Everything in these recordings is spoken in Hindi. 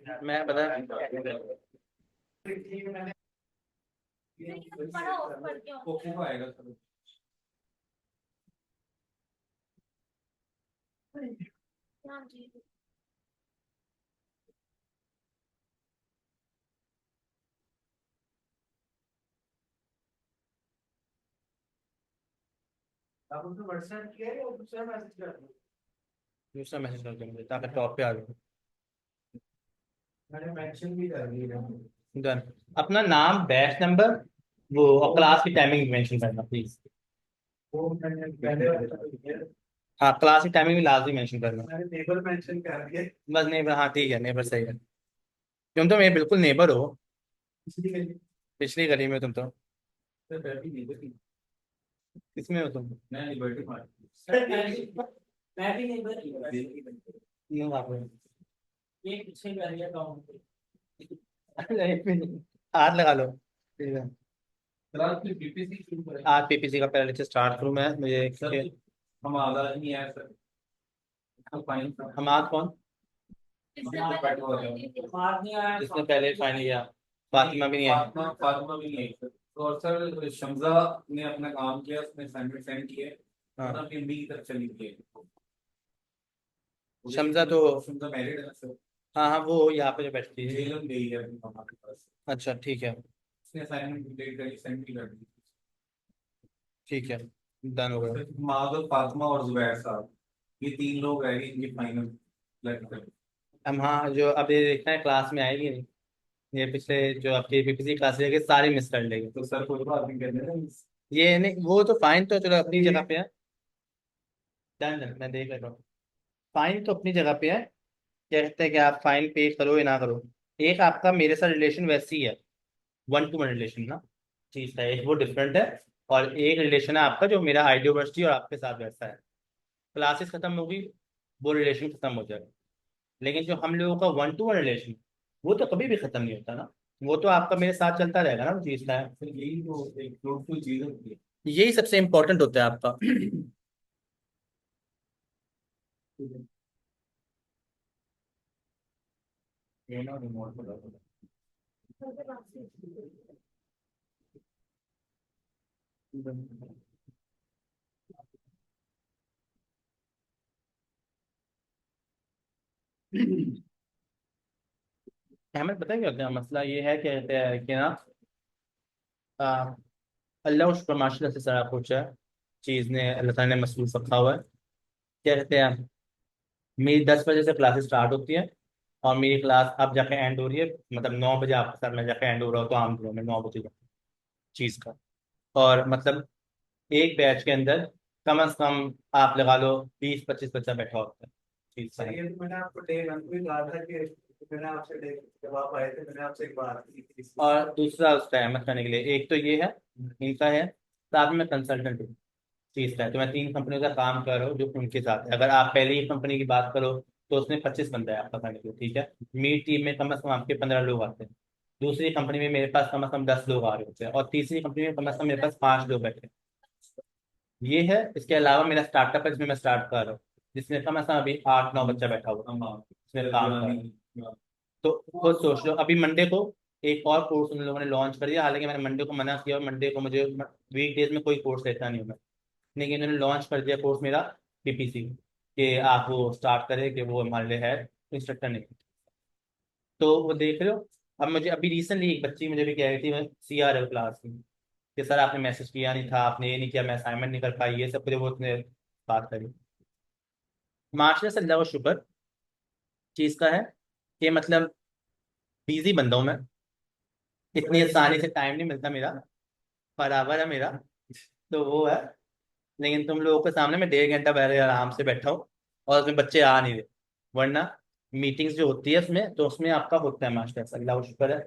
मैं बता ओके को आएगा सर। आप उसने व्हाट्सएप किया है या दूसरा मैसेज कर दो। दूसरा मैसेज कर दो मुझे ताकि टॉप पे आ जाए। मैंने मेंशन भी कर दिया है। डन। अपना नाम, बैच नंबर, वो और क्लास की टाइमिंग मेंशन करना प्लीज। वो मैंने पहले वाला तो किया है। हाँ, क्लास की टाइमिंग भी लाजमी मेंशन करना। मैंने टेबल मेंशन कर दिया। बस नेबर, हाँ ठीक है, नेबर सही है। तुम तो मेरे बिल्कुल नेबर हो। इसलिए पिछली गली में तुम तो। तो बैठी नहीं थी। किसमें हो तुम? मैं लिबर्टी पार्क सर मैं भी नहीं बची। नो आप हो। ये पीछे कर लिया काम। अरे, हाथ लगा लो। ठीक है। रात में बीपीसी शुरू करें। आज पीपीसी का पहले लेक्चर स्टार्ट करूँ मैं, मुझे सर हम आज़ाद नहीं है सर। हम फाइन हम आज कौन हमारा बैठा हुआ है। बात नहीं आया। जिसने पहले फाइनल किया? फातिमा भी नहीं आई। फातिमा फातिमा भी नहीं आई सर। तो और सर शमजा ने अपना काम किया, उसने असाइनमेंट सेंड किए और हाँ, अपनी एमबी की तरफ चली गई। शमजा तो। शमजा मैरिड है ना सर। हाँ हाँ, वो यहाँ पे जो बैठती है। जेलम गई है अपनी मामा के पास। अच्छा ठीक है। उसने असाइनमेंट कंप्लीट करी, सेंड भी कर दी। ठीक है, डन हो गया। सिर्फ माधव, फातिमा और जुबैर साहब, ये तीन लोग रह गए इनकी फाइनल लेटर। हम, हाँ, जो अब ये देखना है क्लास में आएगी नहीं। ये पिछले जो आपकी पीपीसी क्लास है सारी मिस कर लेगी। तो सर कोई बात नहीं करने दें। ये नहीं, वो तो फाइन तो चलो अपनी जगह पे है। डन डन, मैं देख लेता हूँ। फाइन तो अपनी जगह पे है। क्या कहते हैं कि आप फाइन पे करो या ना करो। एक आपका मेरे साथ रिलेशन वैसी है, वन टू वन रिलेशन ना, चीज है एक, वो डिफरेंट है। और एक रिलेशन है आपका जो मेरा आइडियोवर्सिटी और आपके साथ वैसा है। क्लासेस खत्म होगी, वो रिलेशन खत्म हो जाएगा। लेकिन जो हम लोगों का वन टू वन रिलेशन, वो तो कभी भी खत्म नहीं होता ना। वो तो आपका मेरे साथ चलता रहेगा ना, वो चीज का है। सर यही तो एक फ्रूटफुल चीज होती है। यही सबसे इंपॉर्टेंट होता है आपका। ये ना रिमोट पर अहमद, पता है क्या होता है मसला? ये है कि कहते हैं कि ना, आ, अल्लाह का शुक्र माशाल्लाह से सारा कुछ है। चीज़ ने अल्लाह ताला ने मसरूफ रखा हुआ है। क्या कहते हैं, मेरी 10 बजे से क्लासेस स्टार्ट होती है और मेरी क्लास अब जाके एंड हो रही है। मतलब 9 बजे आपके साथ में जाके एंड हो रहा हो तो आम दिनों में 9 बजे जाके चीज़ का। और मतलब एक बैच के अंदर कम से कम आप लगा लो 20-25 बच्चा बैठा होता है चीज़ सर का। ये तो मैंने आपको डे वन को ही कहा था कि मैंने आपसे डे जब आप आए थे मैंने आपसे एक बात की थी इसकी। और दूसरा उसका अहमद करने के लिए एक तो ये है, इनका है, साथ में कंसल्टेंट चीज का है। तो मैं 3 कंपनियों का काम कर रहा हूँ जो उनके साथ है। अगर आप पहली ही कंपनी की बात करो तो उसमें 25 बंदा है आपका करने के लिए, ठीक है। मेरी टीम में कम से कम आपके 15 लोग आते हैं। दूसरी कंपनी में मेरे पास कम से कम 10 लोग आ रहे होते हैं और तीसरी कंपनी में कम से कम मेरे पास 5 लोग बैठे हैं। ये है। इसके अलावा मेरा स्टार्टअप है जिसमें मैं स्टार्ट कर रहा हूँ, जिसमें कम से कम अभी 8-9 बच्चा बैठा हुआ है, इसमें काम कर रहा है। तो खुद सोच लो, अभी मंडे को एक और कोर्स उन लोगों ने लॉन्च कर दिया। हालांकि मैंने मंडे को मना किया, और मंडे को मुझे वीक डेज में कोई कोर्स लेता नहीं हूँ मैं। लेकिन उन्होंने लॉन्च कर दिया कोर्स मेरा, पीपीसी, कि आप वो स्टार्ट करें कि वो हमारे लिए है इंस्ट्रक्टर नहीं। तो वो देख रहे हो। अब मुझे अभी रिसेंटली एक बच्ची मुझे भी कह रही थी, मैं CRL क्लास में, कि सर आपने मैसेज किया नहीं था, आपने ये नहीं किया, मैं असाइनमेंट नहीं कर पाई, ये सब कुछ वो उसने बात करी। माशाल्लाह से अल्लाह का शुक्र चीज़ का है कि मतलब बिजी बंदा हूँ मैं। इतनी आसानी से टाइम नहीं मिलता मेरा, बराबर है मेरा। तो वो है। लेकिन तुम लोगों के सामने मैं 1.5 घंटा पहले आराम से बैठा हूँ और उसमें बच्चे आ नहीं रहे। वरना मीटिंग्स जो होती है उसमें, तो उसमें आपका होता है मास्टर, अल्लाह का शुक्र है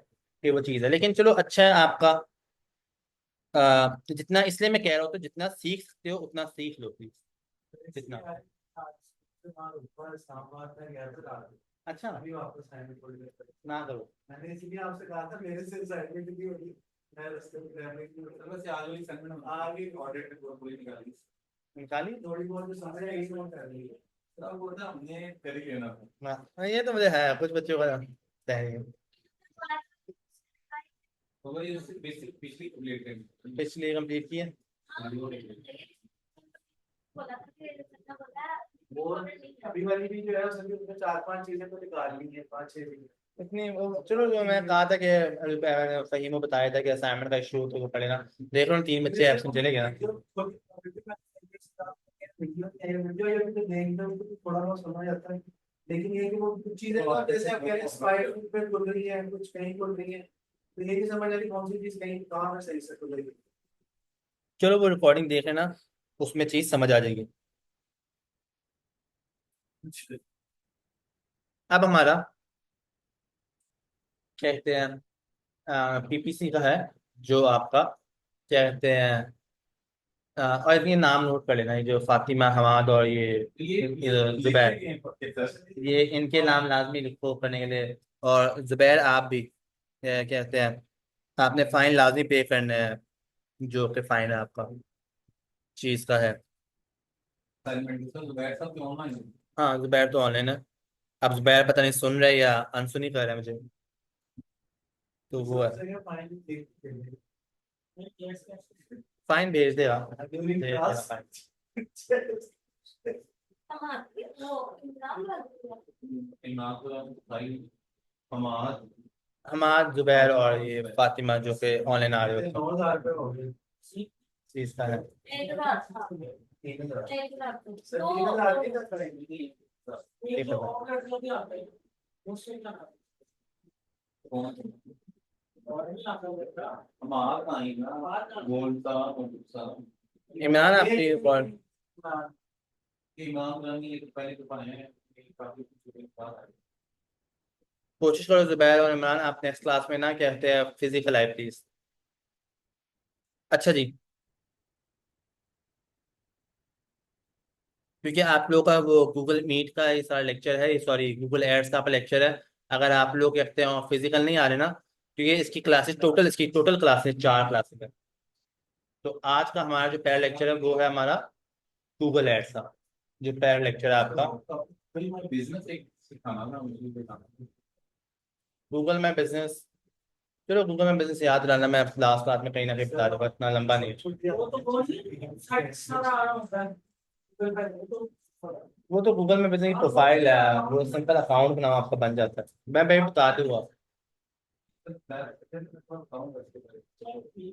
कि वो चीज़ है। लेकिन चलो अच्छा है आपका। जितना, इसलिए मैं कह रहा हूँ तो जितना सीख सकते हो उतना सीख लो प्लीज। जितना। ऊपर सामान था गया था रात में। अच्छा, अभी वापस आए हैं थोड़ी देर पहले। ना करो। मैंने इसीलिए आपसे कहा था मेरे से असाइनमेंट भी होगी। मैं रास्ते में ट्रैवलिंग की वजह से आज वाली असाइनमेंट आगे ऑडिट रिपोर्ट पूरी निकाली। निकाली। थोड़ी बहुत जो समझ है इसमें कर ली है। तो अब वो था हमने कर ही लेना था। हाँ, ये तो मुझे है कुछ बच्चों का। सही। तो ये बेसिक पिछली रिलेटेड पिछली कंप्लीट की है। वो अभी वाली भी जो है उसमें उसने 4-5 चीजें तो निकाल ली है, 5-6 चीजें। इतनी चलो, जो मैं कहा था कि फहीम को बताया था कि असाइनमेंट का इशू तो वो पड़ेगा। देख लो 3 बच्चे एब्सेंट चले गए ना। वीडियो ये तो देखते हो तो थोड़ा बहुत समझ आता है, लेकिन ये कि वो कुछ चीजें तो जैसे आप कह रहे हैं स्पाइडर पे खुल रही है, कुछ कहीं खुल रही है, तो ये भी समझ आ रही कौन सी चीज कहीं कहाँ पे सही से खुल रही है। चलो वो रिकॉर्डिंग देख लेना, उसमें चीज समझ आ जाएगी। अब हमारा कहते हैं पीपीसी का है, जो आपका कहते हैं और ये नाम नोट कर लेना, ये जो फातिमा, हमाद और ये जुबैर, ये इनके नाम लाजमी लिखो करने के लिए। और जुबैर आप भी क्या कहते हैं, आपने फाइन लाजमी पे करना है, जो कि फाइन आपका चीज का है। असाइनमेंट तो दोपहर सब क्यों ऑनलाइन हाँ जुबैर तो ऑनलाइन है। अब जुबैर पता नहीं सुन रहे या अनसुनी कर रहे हैं मुझे, तो वो है। फाइन भेज देगा, भेज देगा फाइन। इमाम को भाई हमाद हमाद, जुबैर और ये फातिमा जो कि ऑनलाइन आ रहे होते हैं, 9,000 रुपये हो गए। चीज का है। 3,000 की तक करेंगे। ठीक हमाद नहीं ना बोलता बोलता है। इमरान आपकी कौन। इमाम रानी ये तो पहले तो पाए हैं, ये काफी कुछ बात है। कोशिश करो जुबैर और इमरान आप नेक्स्ट क्लास में ना कहते हैं फिजिकल आए प्लीज। अच्छा जी, क्योंकि आप लोग का वो गूगल मीट का ये सारा लेक्चर है, सॉरी गूगल एड्स का लेक्चर है। अगर आप लोग कहते हैं फिजिकल नहीं आ रहे ना, क्योंकि इसकी टोटल क्लासेस 4 क्लासेस है। तो आज का हमारा जो पहला लेक्चर है वो है हमारा गूगल एड्स का, जो पहला लेक्चर है आपका। बिजनेस एक सिखाना ना मुझे बताना। गूगल में बिजनेस, चलो गूगल में बिजनेस याद रहना, मैं लास्ट क्लास में कहीं ना कहीं बता दूंगा, इतना लंबा नहीं है। वो तो गूगल में बिजनेस की प्रोफाइल है, वो सिंपल अकाउंट बनाओ आपका बन जाता है। मैं बता दूंगा,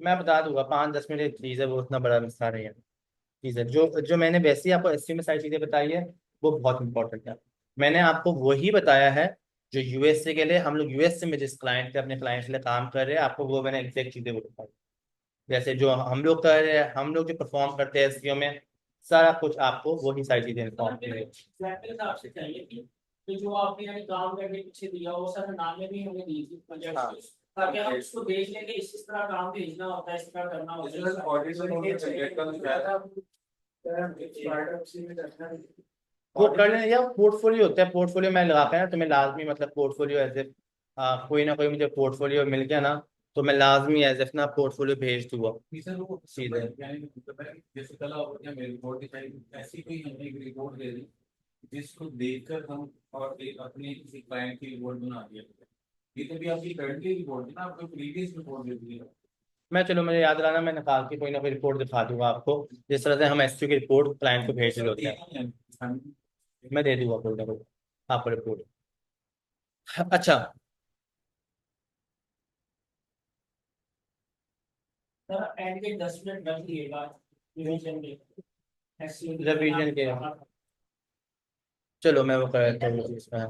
मैं बता दूंगा 5-10 मिनट की चीज़ है, वो उतना बड़ा मसला नहीं है। चीज़ है जो जो मैंने वैसे ही आपको एसईओ में सारी चीज़ें बताई है, वो बहुत इंपॉर्टेंट है। मैंने आपको वही बताया है जो यूएसए के लिए, हम लोग यूएसए में जिस क्लाइंट के अपने क्लाइंट के लिए काम कर रहे हैं, आपको वो मैंने एग्जैक्ट चीज़ें वो बताई। जैसे जो हम लोग कर रहे हैं, हम लोग जो परफॉर्म करते हैं एसईओ में, सारा कुछ आपको वही सारी चीज़ें इन्फॉर्म करेंगे। एग्जाम्पल आपसे चाहिए कि जो आपने यानी काम करके पीछे दिया वो सर नाम में भी हमें दीजिए हाँ प्रोजेक्ट, ताकि हम उसको देख लेंगे इस तरह काम भेजना होता है, इस तरह करना होता है। वो कर लें, या पोर्टफोलियो होता है, पोर्टफोलियो में लगाते हैं ना, तो मैं लाजमी मतलब पोर्टफोलियो एज ए कोई ना कोई मुझे पोर्टफोलियो मिल गया ना, तो मैं लाजमी एज ए ना पोर्टफोलियो भेज दूंगा। सर वो सीधे यानी मतलब है जैसे कल आप मेरे रिपोर्ट दिखाई, ऐसी कोई हमने एक रिपोर्ट दे दी जिसको देखकर हम और एक अपने किसी क्लाइंट की रिपोर्ट बना दिया। ये तो भी आपकी करंट की रिपोर्ट है ना, आपको प्रीवियस रिपोर्ट दे दी है। मैं, चलो मुझे याद रहा ना, मैं निकाल के कोई ना कोई रिपोर्ट दिखा दूंगा आपको, जिस तरह से हम एसक्यू की रिपोर्ट क्लाइंट को भेज रहे होते हैं। मैं दे दूंगा कोई ना कोई आपको रिपोर्ट। अच्छा, सर एंड के 10 मिनट रख दिएगा रिवीजन में, एसईओ की रिवीजन के, चलो मैं वो कर देता हूँ इसमें।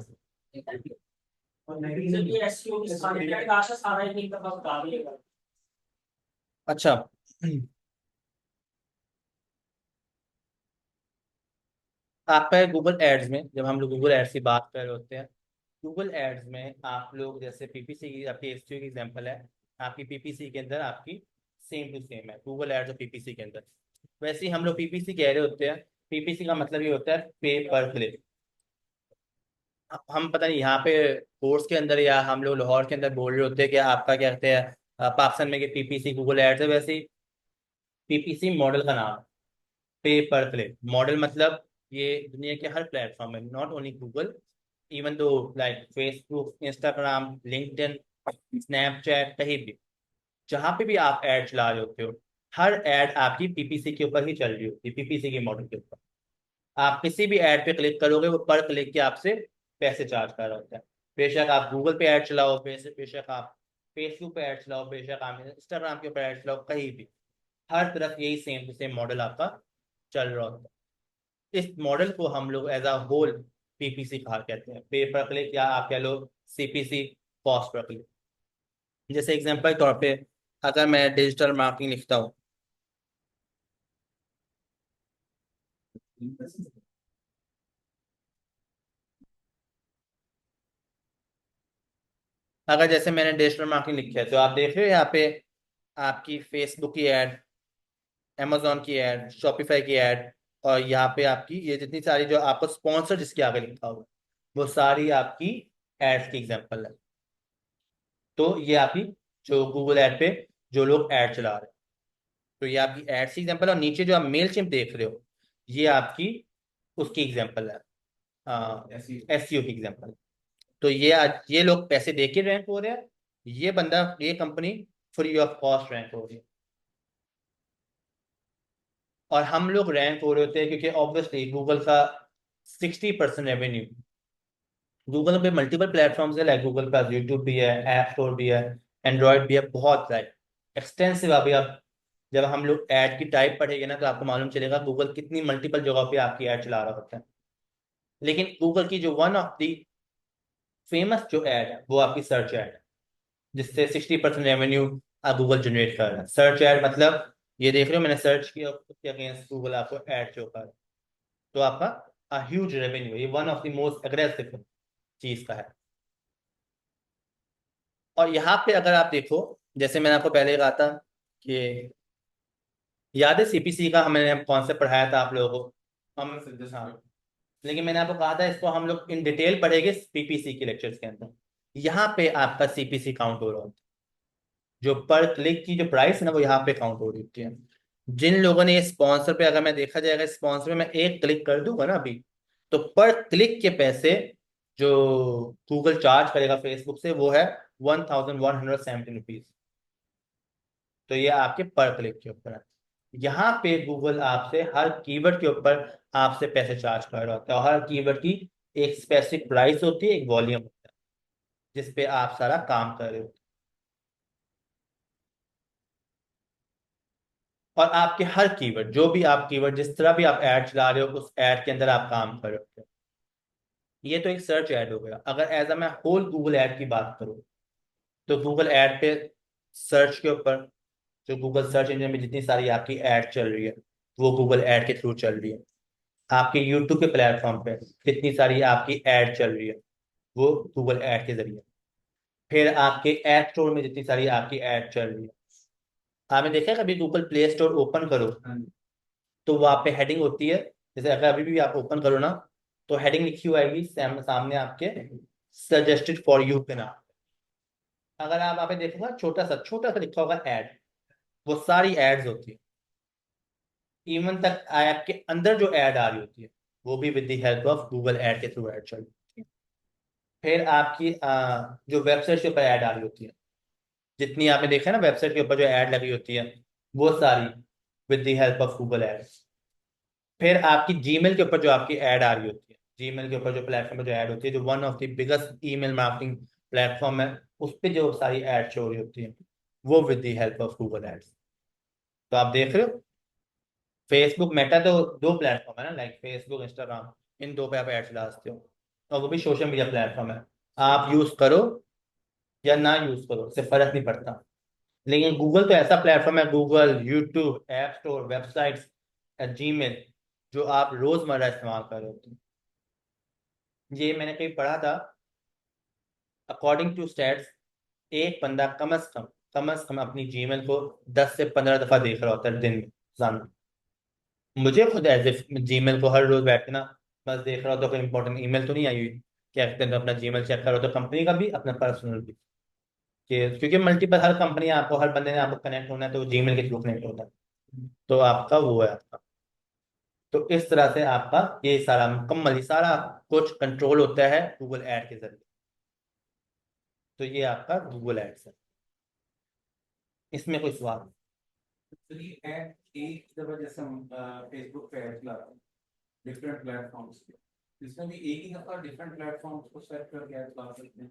और रिवीजन की एसईओ की सारी आशा सारा एक दफा बता दिएगा। अच्छा, आपका गूगल एड्स में, जब हम लोग गूगल एड्स की बात कर रहे होते हैं, गूगल एड्स में आप लोग जैसे पीपीसी की, आपकी एसटीओ की एग्जांपल है, आपकी पीपीसी के अंदर आपकी सेम टू सेम है गूगल एड्स और पीपीसी के अंदर। वैसे ही हम लोग पीपीसी कह रहे होते हैं, पीपीसी का मतलब ये होता है पे पर क्लिक। हम पता नहीं यहाँ पे कोर्स के अंदर या हम लोग लाहौर के अंदर बोल रहे होते हैं कि आपका क्या कहते हैं पाकिस्तान में कि पीपीसी गूगल एड्स है, वैसे ही पीपीसी मॉडल का नाम, पे पर क्लिक मॉडल। मतलब ये दुनिया के हर प्लेटफॉर्म में, not only Google, even though like Facebook, Instagram, LinkedIn, Snapchat, कहीं भी जहां पे भी आप ऐड चला रहे होते हो, हर ऐड आपकी पीपीसी के ऊपर ही चल रही होती है, पीपीसी के मॉडल के ऊपर। आप किसी भी ऐड पे क्लिक करोगे वो पर क्लिक के आपसे पैसे चार्ज कर रहा होता है। बेशक आप गूगल पे ऐड चलाओ, बेशक आप फेसबुक पे ऐड चलाओ, बेशक आप इंस्टाग्राम के ऊपर ऐड चलाओ, कहीं भी हर तरफ यही सेम टू सेम मॉडल आपका चल रहा होता है। इस मॉडल को हम लोग एज अ होल पीपीसी कहा कहते हैं, पे पर क्लिक, या आप कह लो सीपीसी, कॉस्ट पर क्लिक। जैसे एग्जांपल के तौर पे अगर मैं डिजिटल मार्केटिंग लिखता हूँ, अगर जैसे मैंने डिजिटल मार्केटिंग लिखा है तो आप देख रहे हो यहाँ पे आपकी फेसबुक की ऐड, amazon की ऐड, शॉपिफाई की ऐड, और यहाँ पे आपकी ये जितनी सारी जो आपको स्पॉन्सर जिसके आगे लिखा हुआ है, वो सारी आपकी एड्स की एग्जांपल है। तो ये आपकी जो गूगल ऐड पे जो लोग ऐड चला रहे हैं, तो ये आपकी एड्स की एग्जांपल है। और नीचे जो आप मेल चिप देख रहे हो, ये आपकी उसकी एग्जांपल है, ऐसी एसईओ की एग्जांपल। तो ये आज ये लोग पैसे दे के रैंक हो रहे हैं, ये बंदा, ये company free of cost rank हो रही है। और हम लोग रैंक हो रहे होते हैं क्योंकि ऑब्वियसली गूगल का 60% रेवेन्यू, गूगल पे मल्टीपल प्लेटफॉर्म्स है, लाइक गूगल पास यूट्यूब भी है, ऐप स्टोर भी है, एंड्रॉयड भी है, बहुत लाइक एक्सटेंसिव। अभी आप जब हम लोग ऐड की टाइप पढ़ेंगे ना तो आपको मालूम चलेगा गूगल कितनी मल्टीपल जगह पे आपकी ऐड चला रहा होता है। लेकिन गूगल की जो वन ऑफ द फेमस जो ऐड है वो आपकी सर्च ऐड है, जिससे 60% रेवेन्यू गूगल जनरेट कर रहा है। सर्च ऐड मतलब ये देख रहे हो मैंने सर्च किया, उसके अगेंस्ट गूगल आपको ऐड शो कर रहा है। तो आपका ह्यूज रेवेन्यू, ये one of the most aggressive चीज का है। और यहाँ पे अगर आप देखो, जैसे मैंने आपको पहले कहा था कि याद है सीपीसी का हमने कॉन्सेप्ट पढ़ाया था आप लोगों को हम, हाँ, लेकिन मैंने आपको कहा था इसको हम लोग इन डिटेल पढ़ेंगे पीपीसी के लेक्चर्स के अंदर। यहाँ पे आपका सीपीसी काउंट हो रहा होता है, जो पर क्लिक की जो प्राइस है ना वो यहाँ पे काउंट हो रही होती है। जिन लोगों ने स्पॉन्सर पे, अगर मैं देखा जाएगा स्पॉन्सर पे मैं एक क्लिक कर दूंगा ना अभी, तो पर क्लिक के पैसे जो गूगल चार्ज करेगा फेसबुक से वो है 1170 रुपीज। तो ये आपके पर क्लिक के ऊपर है। यहाँ पे गूगल आपसे हर कीवर्ड के ऊपर आपसे पैसे चार्ज कर रहा होता है, और हर कीवर्ड की एक स्पेसिफिक प्राइस होती है, एक वॉल्यूम होता है जिस पे आप सारा काम कर रहे हो। और आपके हर कीवर्ड, जो भी आप कीवर्ड, जिस तरह भी आप ऐड चला रहे हो, उस ऐड के अंदर आप काम कर रहे हो। ये तो एक सर्च ऐड हो गया। अगर एज अ मैं होल गूगल ऐड की बात करूँ, तो गूगल ऐड पे सर्च के ऊपर जो गूगल सर्च इंजन में जितनी सारी आपकी ऐड चल रही है वो गूगल ऐड के थ्रू चल रही है। आपके यूट्यूब के प्लेटफॉर्म पे कितनी सारी आपकी ऐड चल रही है वो गूगल ऐड के जरिए। फिर आपके ऐप स्टोर में जितनी सारी आपकी ऐड चल रही है, आपने देखा है कभी गूगल प्ले स्टोर ओपन करो तो वहाँ पे हेडिंग होती है, जैसे अगर अभी भी आप ओपन करो ना तो हेडिंग लिखी हुई आएगी सामने आपके, सजेस्टेड फॉर यू के नाम। अगर आप वहाँ पे देखोगा छोटा सा लिखा होगा ऐड, वो सारी एड्स होती है। इवन तक ऐप के अंदर जो ऐड आ रही होती है वो भी with the help of Google ad के थ्रू ऐड चल रही है। फिर आपकी जो वेबसाइट के ऊपर ऐड आ रही होती है, जितनी आपने देखा है ना वेबसाइट के ऊपर जो ऐड लगी होती है, वो सारी with the help of Google add. फिर आपकी जीमेल के ऊपर जो आपकी ऐड आ रही होती है, जीमेल के ऊपर जो प्लेटफॉर्म पर जो ऐड होती है, जो one of the biggest email marketing platform है, उस पर जो सारी ऐड शो हो रही होती है वो with the help of Google ads. तो आप देख रहे हो फेसबुक मेटा तो दो प्लेटफॉर्म है ना, लाइक फेसबुक, इंस्टाग्राम, इन दो पे आप ऐड्स डालते हो, और वो भी सोशल मीडिया प्लेटफॉर्म है। आप यूज करो या ना यूज करो उससे फर्क नहीं पड़ता। लेकिन गूगल तो ऐसा प्लेटफॉर्म है, Google, YouTube, app store, websites, Gmail, जो आप रोजमर्रा इस्तेमाल कर रहे होते हैं। ये मैंने कहीं पढ़ा था, अकॉर्डिंग टू स्टैट्स एक बंदा कम से कम अपनी जीमेल को 10 से 15 दफा देख रहा होता है दिन में, रोजाना। मुझे खुद एज ए जीमेल को हर रोज बैठ के ना बस देख रहा होता, कोई इंपॉर्टेंट ईमेल तो नहीं आई हुई, क्या कहते हैं, तो अपना जीमेल चेक कर रहा होता, कंपनी का भी अपना पर्सनल भी, कि क्योंकि मल्टीपल हर कंपनी आपको, हर बंदे ने आपको कनेक्ट होना है तो जीमेल के थ्रू कनेक्ट होता है। तो आपका वो है आपका। तो इस तरह से आपका ये सारा मुकम्मल, ये सारा कुछ कंट्रोल होता है गूगल ऐड के जरिए। तो ये आपका गूगल एड्स है। इसमें कोई सवाल? तो ये ऐड एक दफा जैसे हम फेसबुक पे ऐड चलाते हैं डिफरेंट प्लेटफॉर्म्स पे, इसमें भी एक ही दफा डिफरेंट प्लेटफॉर्म्स को सेट करके ऐड चला सकते हैं,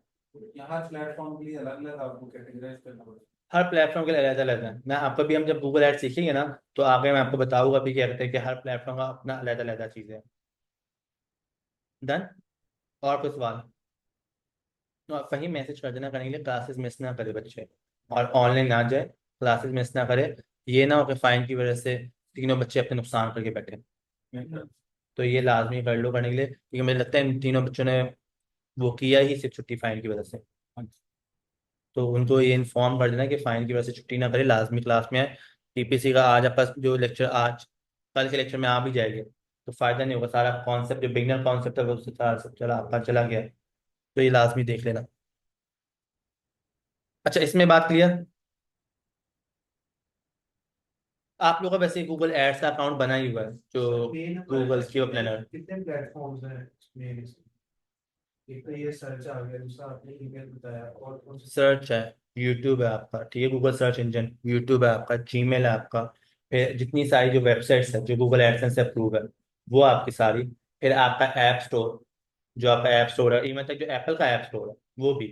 यहाँ हर प्लेटफॉर्म के लिए अलग अलग आपको कैटेगराइज करना पड़ेगा। हर प्लेटफॉर्म के लिए अलग अलग है। मैं आपको भी, हम जब गूगल एड सीखेंगे ना, तो आगे मैं आपको बताऊंगा भी क्या कहते हैं कि हर प्लेटफॉर्म का अपना अलग अलग चीज़ है। डन। और कोई सवाल? तो आप कहीं मैसेज कर देना करने के लिए, क्लासेस मिस ना करे बच्चे, और ऑनलाइन ना जाए, क्लासेस मिस ना करे। ये ना हो कि फाइन की वजह से तीनों बच्चे अपने नुकसान करके बैठे। तो ये लाजमी कर लो करने के लिए, क्योंकि मुझे लगता है इन तीनों बच्चों ने वो किया ही सिर्फ छुट्टी फाइन की वजह से। तो उनको ये इन्फॉर्म कर देना कि फाइन की वजह से छुट्टी ना करे, लाजमी क्लास में है। टीपीसी का आज आपका जो लेक्चर, आज कल के लेक्चर में आ भी जाएंगे, तो फायदा नहीं होगा। सारा कॉन्सेप्ट जो बिगनर कॉन्सेप्ट है वो सारा सब चला आपका चला गया। तो ये लाजमी देख लेना। अच्छा, इसमें बात क्लियर? आप लोगों का वैसे गूगल एड्स का अकाउंट बना ही हुआ है, जो गूगल क्यू प्लानर। कितने प्लेटफॉर्म्स हैं इसमें? एक तो ये सर्च आ गया, दूसरा आपने ईमेल बताया, और कौन सा? सर्च है, यूट्यूब है आपका, ठीक है, गूगल सर्च इंजन यूट्यूब है आपका, जीमेल है आपका। फिर जितनी सारी जो वेबसाइट्स है जो गूगल एडसेंस से अप्रूव है, वो आपकी सारी। फिर आपका ऐप स्टोर, जो आपका ऐप स्टोर है, इवन तक जो एप्पल का ऐप स्टोर है वो भी,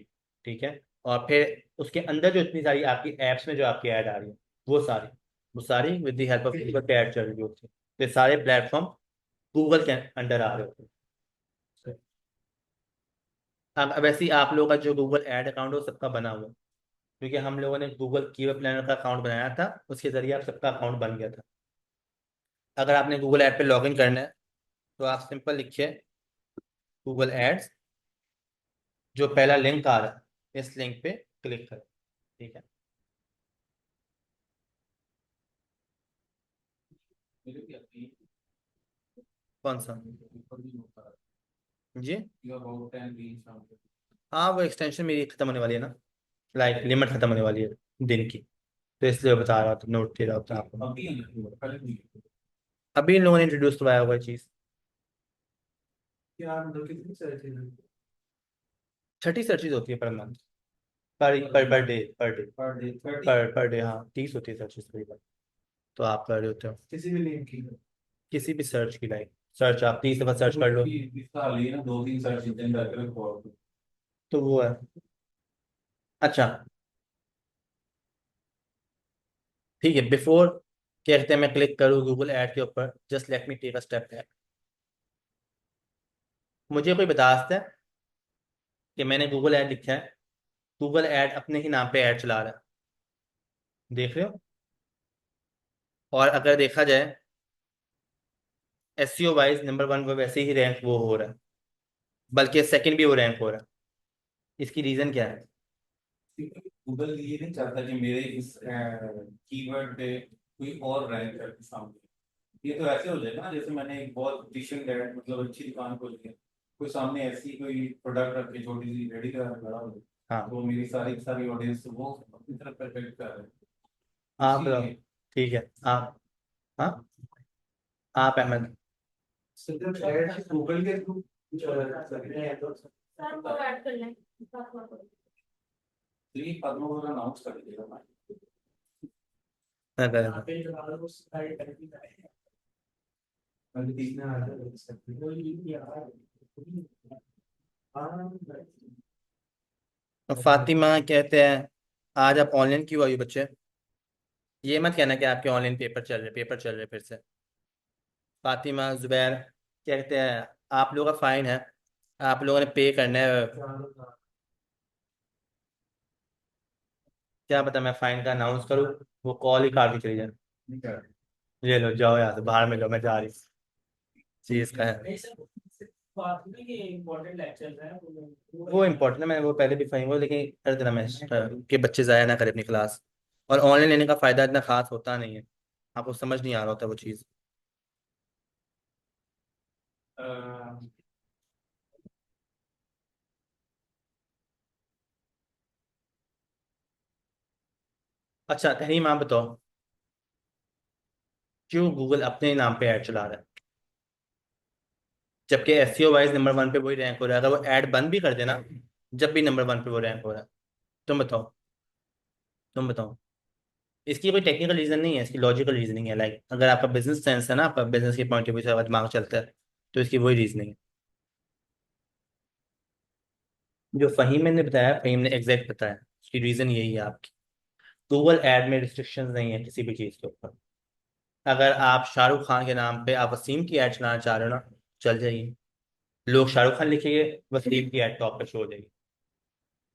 ठीक है। और फिर उसके अंदर जो इतनी सारी आपकी ऐप्स में जो आपकी ऐड आ रही है, वो सारी with the help of Google पे ऐड चल रही होती है। तो ये सारे प्लेटफॉर्म गूगल के अंडर आ रहे होते हैं। अब वैसे ही आप लोगों का जो गूगल ऐड अकाउंट है वो सबका बना हुआ है, क्योंकि हम लोगों ने गूगल कीवर्ड प्लानर का अकाउंट बनाया था, उसके जरिए आप सबका अकाउंट बन गया था। अगर आपने गूगल ऐड पे लॉगिन करना है, तो आप सिंपल लिखिए गूगल एड्स, जो पहला लिंक आ रहा है इस लिंक पे क्लिक करें, ठीक है। मेरे भी अपनी कौन सा? ऊपर भी होता है जी। यू अबाउट 10 रील्स ऑन हाँ, वो एक्सटेंशन मेरी खत्म होने वाली है ना, लाइक लिमिट खत्म होने वाली है दिन की, तो इसलिए बता रहा था, नोट दे रहा था आपको। अभी पहले नहीं। अभी इन लोगों ने इंट्रोड्यूस करवाया हुआ चीज़। क्या मतलब कितनी सर्च है? 30 सर्चेज होती है per month, per day, per day, per day 30 per day, हाँ 30 होती है सर्चेज करीबन। तो आप कर रहे होते हो किसी भी लिंक की? किसी भी सर्च की, लाइक सर्च आप 30 दफा सर्च कर लो, इसका हाल ही है ना, 2-3 सर्च इंजन करके रखो आप। तो वो है। अच्छा, ठीक है। बिफोर क्या कहते हैं मैं क्लिक करूँ गूगल ऐड के ऊपर, just let me take a step back. मुझे कोई बता सकता है कि मैंने गूगल ऐड लिखा है, गूगल ऐड अपने ही नाम पे ऐड चला रहा है, देख रहे हो? और अगर देखा जाए एसईओ वाइज नंबर वन पर वैसे ही रैंक वो हो रहा है, बल्कि सेकंड भी वो रैंक हो रहा है। इसकी रीज़न क्या है? गूगल ये नहीं चाहता कि मेरे इस कीवर्ड पे कोई और रैंक करके सामने। ये तो ऐसे हो जाएगा ना, जैसे मैंने एक बहुत डिशिंग एड मतलब अच्छी दुकान खोल दी है, कोई सामने ऐसी कोई प्रोडक्ट रख के छोटी सी रेडी का खड़ा हो जाए, हाँ, तो मेरी सारी की सारी ऑडियंस वो अपनी तरफ परफेक्ट कर रहे हैं। आप बताओ। इसीलिए ठीक है, आप, हाँ, आप अहमद। सिर्फ ऐड गूगल के थ्रू करने हैं तो? सर वो ऐड कर लें। तो ये पद्म वगैरह अनाउंस कर दीजिएगा ना। यहाँ पे जो है वो साइड करके जाएगा। अगर तीसरा आता है तो वो ये आ रहा है। हाँ, तो फातिमा कहते हैं आज आप ऑनलाइन क्यों आई हो बच्चे? ये मत कहना कि आपके ऑनलाइन पेपर चल रहे फिर से। फातिमा, जुबैर कहते हैं आप लोगों का फाइन है, आप लोगों ने पे करना है। क्या पता मैं फाइन का अनाउंस करूँ, वो कॉल ही काट के चली जाए। नहीं कर रहे। ये लो, जाओ यहाँ से बाहर में जाओ, मैं जा रही हूँ, चीज़ का है। नहीं सर, बात नहीं कि इम्पोर्टेंट लेक्चर है वो इम्पोर्टेंट है, मैंने वो पहले भी फाइन हुआ, लेकिन कर देना मैं कि बच्चे ज़ाया ना करें अपनी क्लास। और ऑनलाइन लेने का फ़ायदा इतना खास होता नहीं है, आपको समझ नहीं आ रहा होता वो चीज़। अ, अच्छा तहरीम, आप बताओ क्यों गूगल अपने नाम पे ऐड चला रहा है? जबकि एसईओ वाइज नंबर 1 पे वही रैंक हो रहा है। अगर वो ऐड बंद भी कर देना, जब भी नंबर 1 पे वो रैंक हो रहा है। तुम बताओ, तुम बताओ। इसकी कोई टेक्निकल रीजन नहीं है, इसकी लॉजिकल रीजनिंग है। लाइक अगर आपका बिजनेस सेंस है ना, आपका बिजनेस के पॉइंट ऑफ व्यू से अगर दिमाग चलता है, तो इसकी वही रीजनिंग है जो फहीम ने बताया। फहीम ने एग्जैक्ट बताया, उसकी रीजन यही है आपकी। गूगल ऐड में रिस्ट्रिक्शंस नहीं है किसी भी चीज़ के ऊपर। अगर आप शाहरुख खान के नाम पे आप वसीम की ऐड चलाना चाह रहे हो ना, चल जाइए। लोग शाहरुख खान लिखेंगे, वसीम की ऐड टॉप पे शो हो जाएगी।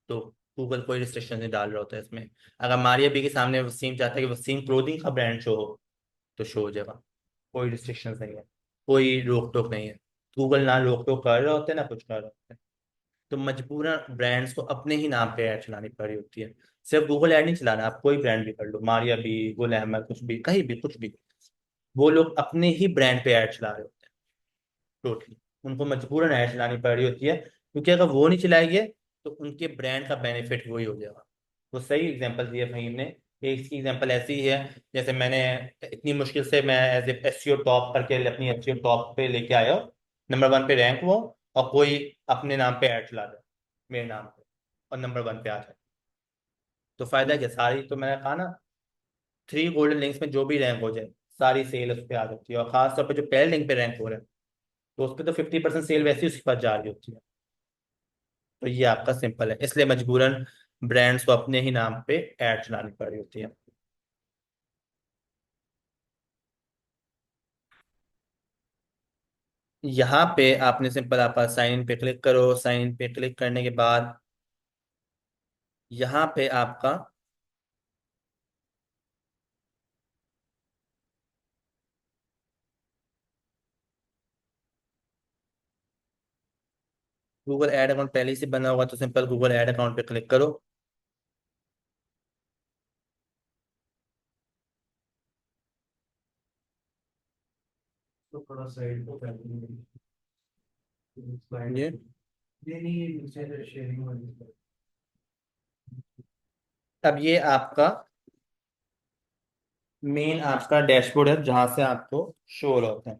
तो गूगल कोई रिस्ट्रिक्शन नहीं डाल रहा होता है इसमें। अगर मारिया बी के सामने वसीम चाहता है कि वसीम क्लोथिंग का ब्रांड शो हो, तो शो हो जाएगा। कोई रिस्ट्रिक्शन नहीं है, कोई रोक टोक नहीं है। गूगल ना रोक टोक कर रहा होता है ना कुछ कर रहा होता है। तो मजबूरन ब्रांड्स को अपने ही नाम पे ऐड चलानी पड़ रही होती है। सिर्फ गूगल ऐड नहीं चलाना, आप कोई ब्रांड भी कर लो, मारिया भी, गुल अहमद, कुछ भी, कहीं भी, कुछ भी। वो लोग अपने ही ब्रांड पे ऐड चला रहे होते हैं टोटली। उनको मजबूरन ऐड चलानी पड़ रही होती है, क्योंकि अगर वो नहीं चलाएंगे तो उनके ब्रांड का बेनिफिट वही हो जाएगा। वो सही एग्जांपल दिया फहीम ने। एक इसकी एग्जांपल ऐसी ही है, जैसे मैंने इतनी मुश्किल से मैं एज ए एसईओ टॉप करके अपनी एसईओ टॉप पे लेके आया हूँ, नंबर 1 पे रैंक हुआ, और कोई अपने नाम पे ऐड चला दे मेरे नाम पे और नंबर 1 पे आ जाए, तो फायदा क्या? सारी तो मैंने कहा ना, 3 गोल्डन लिंक्स में जो भी रैंक हो जाए, सारी सेल उस पर आ जाती है। और खासतौर पर जो पहले लिंक पे रैंक हो रहा है, तो उस पर तो 50% सेल वैसे ही उसके पास जा रही होती है। तो ये आपका सिंपल है, इसलिए मजबूरन ब्रांड्स को अपने ही नाम पे ऐड चलानी पड़ रही होती है। यहाँ पे आपने सिंपल आप साइन इन पे क्लिक करो। साइन इन पे क्लिक करने के बाद यहाँ पे आपका गूगल ऐड अकाउंट पहले से बना होगा, तो सिंपल गूगल ऐड अकाउंट पे क्लिक करो। तो थोड़ा साइड को कर देंगे। स्लाइड ये ये नहीं, ये नीचे शेयरिंग वाली। अब ये आपका मेन आपका डैशबोर्ड है, जहां से आपको शो हो रहा होता है।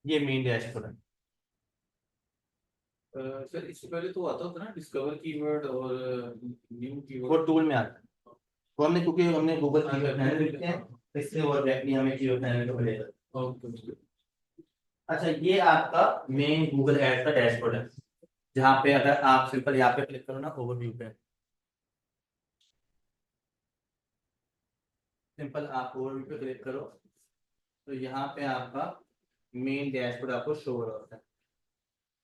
ये मेन डैशबोर्ड है। सर इससे पहले तो आता था ना डिस्कवर कीवर्ड और न्यू वो कीवर्ड। टूल में आता है। वो हमने, क्योंकि हमने गूगल हाँ, कीवर्ड पैनल लिखते हैं, इसलिए वो डायरेक्टली हमें कीवर्ड पैनल पे मिलेगा। ओके। अच्छा, ये आपका मेन गूगल एड्स का डैशबोर्ड है, जहाँ पे अगर आप सिंपल यहाँ पे क्लिक करो ना, ओवरव्यू पे, सिंपल आप ओवरव्यू पे क्लिक करो, तो यहाँ पे आपका मेन डैशबोर्ड आपको शो हो रहा होता है।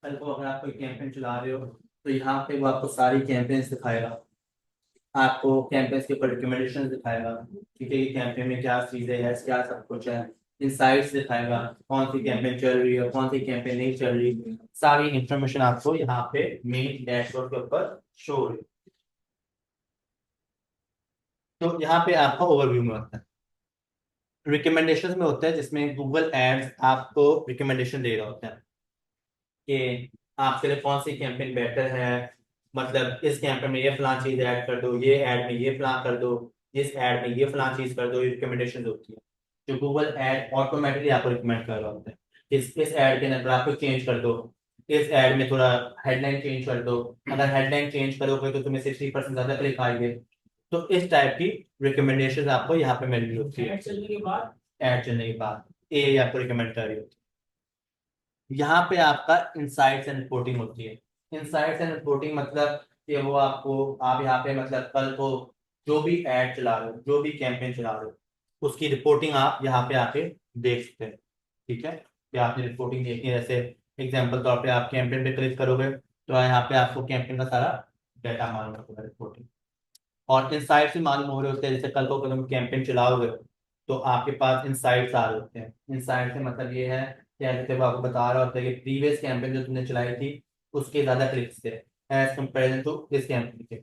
कल को अगर आप कोई कैंपेन चला रहे हो, तो यहाँ पे वो आपको सारी कैंपेन्स दिखाएगा, आपको कैंपेन्स के ऊपर रिकमेंडेशन दिखाएगा, ठीक है, ये कैंपेन में क्या चीज़ें है, क्या सब कुछ है। इंसाइट्स दिखाएगा, कौन सी कैंपेन चल रही है, कौन सी कैंपेन नहीं चल रही, सारी इंफॉर्मेशन आपको यहाँ पे मेन डैशबोर्ड के ऊपर शो हो रही है। तो यहाँ पे आपका ओवरव्यू में होता है। रिकमेंडेशन में होता है, जिसमें गूगल एड्स आपको रिकमेंडेशन दे रहा होता है कि आपके लिए कौन सी कैंपेन बेटर है। मतलब इस कैंपेन में ये फलां चीज ऐड कर दो, ये ऐड में ये फलां कर दो, इस ऐड में ये फलां चीज कर दो, ये रिकमेंडेशन होती है जो गूगल ऐड ऑटोमेटिकली आपको रिकमेंड कर रहा होता है। इस ऐड के अंदर ग्राफिक चेंज कर दो, इस ऐड में थोड़ा हेडलाइन चेंज कर दो, अगर हेडलाइन चेंज करोगे तो तुम्हें 60% ज्यादा क्लिक आएंगे। तो इस टाइप की रिकमेंडेशन आपको यहाँ पे मिल रही होती है। ऐड चलने के बाद ऐड चलने के बाद ये आपको रिकमेंड कर रही होती है। यहाँ पे आपका इंसाइट्स एंड रिपोर्टिंग होती है। इंसाइट्स एंड रिपोर्टिंग मतलब कि वो आपको, आप यहाँ पे मतलब कल को जो भी ऐड चला रहे हो, जो भी कैंपेन चला रहे हो, उसकी रिपोर्टिंग आप यहाँ पे आके देख सकते हैं। ठीक है, कि आपने रिपोर्टिंग देखी है। जैसे एग्जाम्पल तौर पे आप कैंपेन पे क्लिक करोगे, तो यहाँ पे आपको कैंपेन का सारा डाटा मालूम होगा, रिपोर्टिंग। और इंसाइट्स भी मालूम हो रहे होते हैं। जैसे कल को तुम कैंपेन चलाओगे, तो आपके पास इंसाइट्स आ रहे होते हैं। इंसाइट से मतलब ये है कि जैसे वो आपको बता रहा होता है कि प्रीवियस कैंपेन जो तुमने चलाई थी, उसके ज्यादा क्लिक्स थे as comparison to this campaign के।